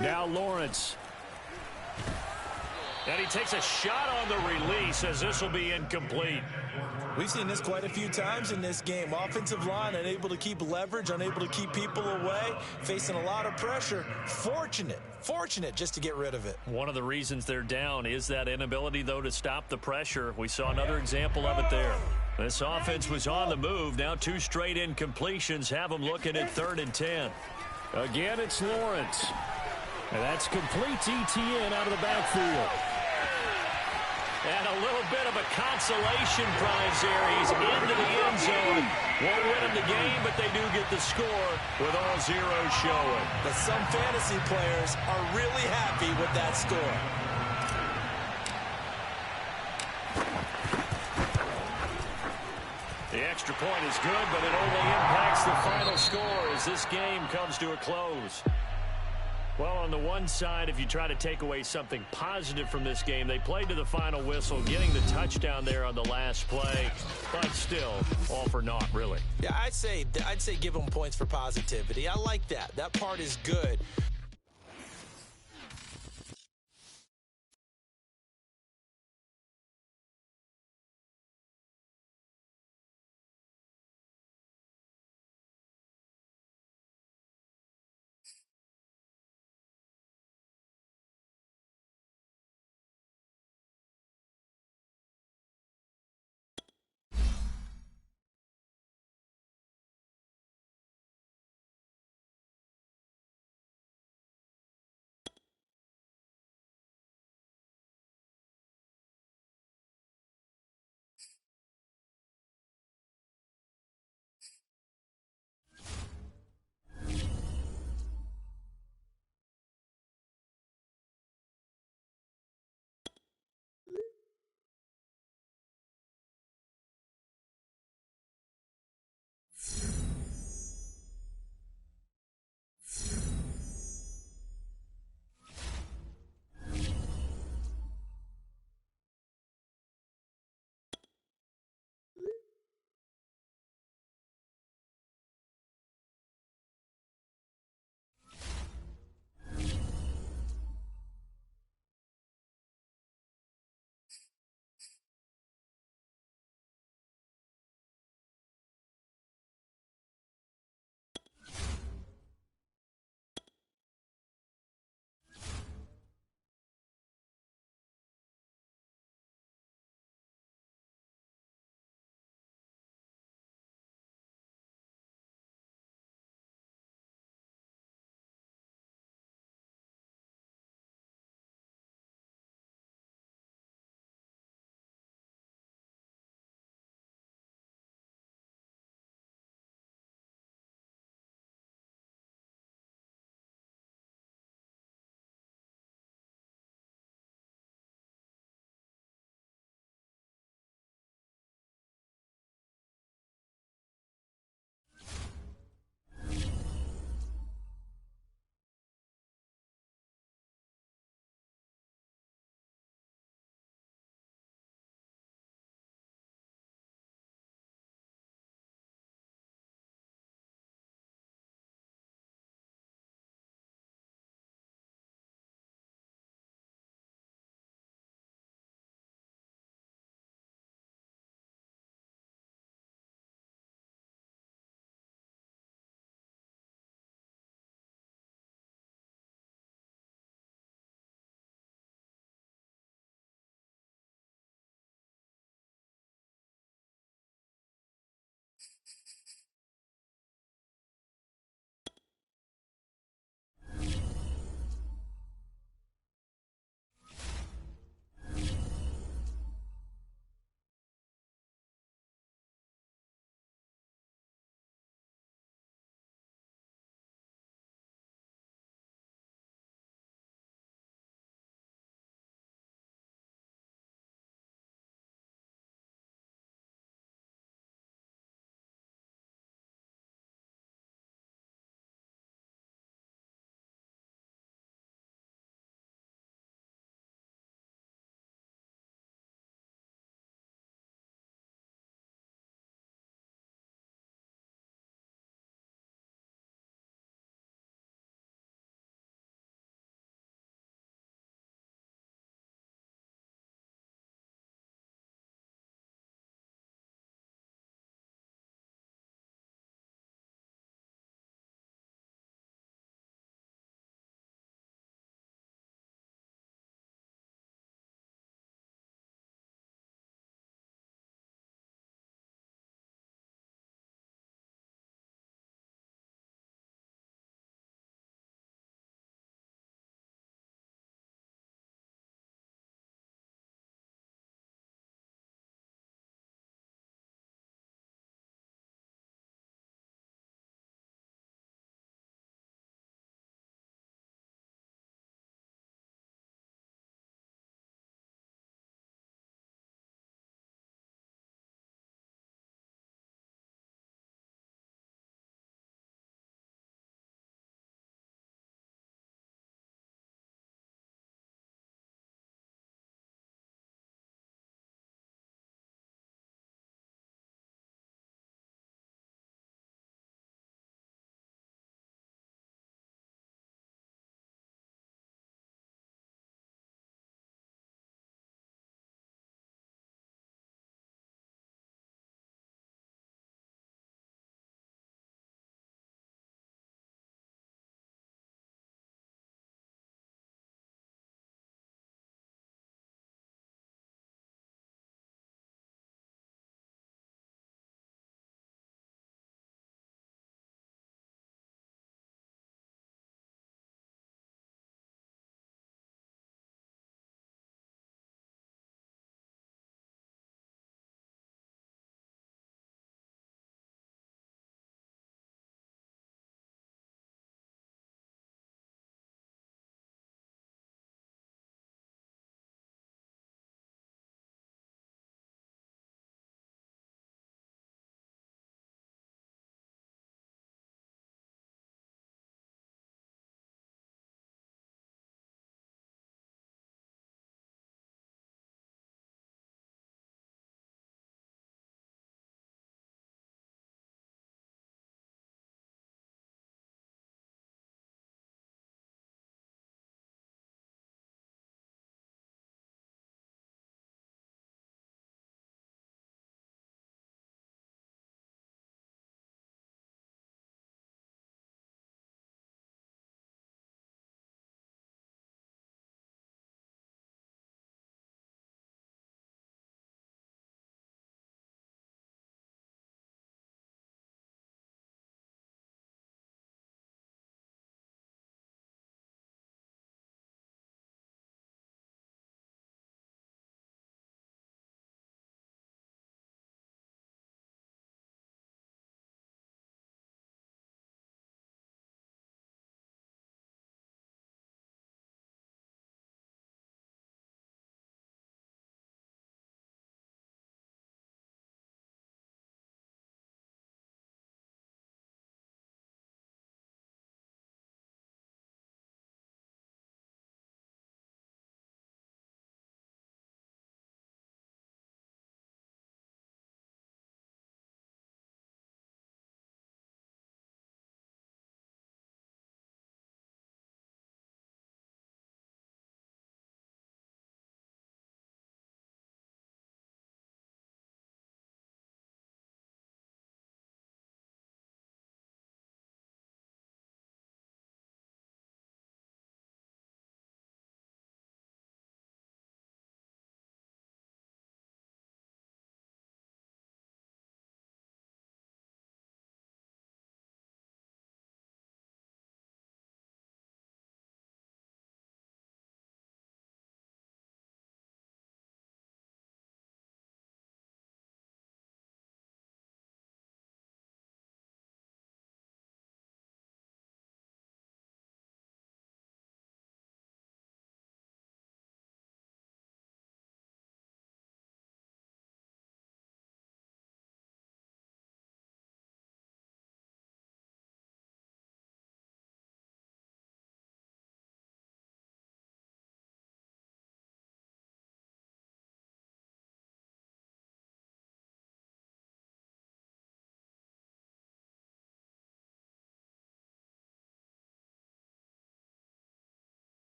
Now Lawrence. And he takes a shot on the release as this will be incomplete. We've seen this quite a few times in this game. Offensive line unable to keep leverage, unable to keep people away, facing a lot of pressure. Fortunate just to get rid of it. One of the reasons they're down is that inability, though, to stop the pressure. We saw another example of it there. This offense was on the move. Now 2 straight incompletions have them looking at 3rd and 10. Again, it's Lawrence. And that's complete ETN out of the backfield. And a little bit of a consolation prize there. He's into the end zone. Won't win him the game, but they do get the score with all zeros showing. But some fantasy players are really happy with that score. The extra point is good, but it only impacts the final score as this game comes to a close. Well, on the one side, if you try to take away something positive from this game, they played to the final whistle, getting the touchdown there on the last play, but still, all for naught, really. Yeah, I'd say give them points for positivity. I like that. That part is good.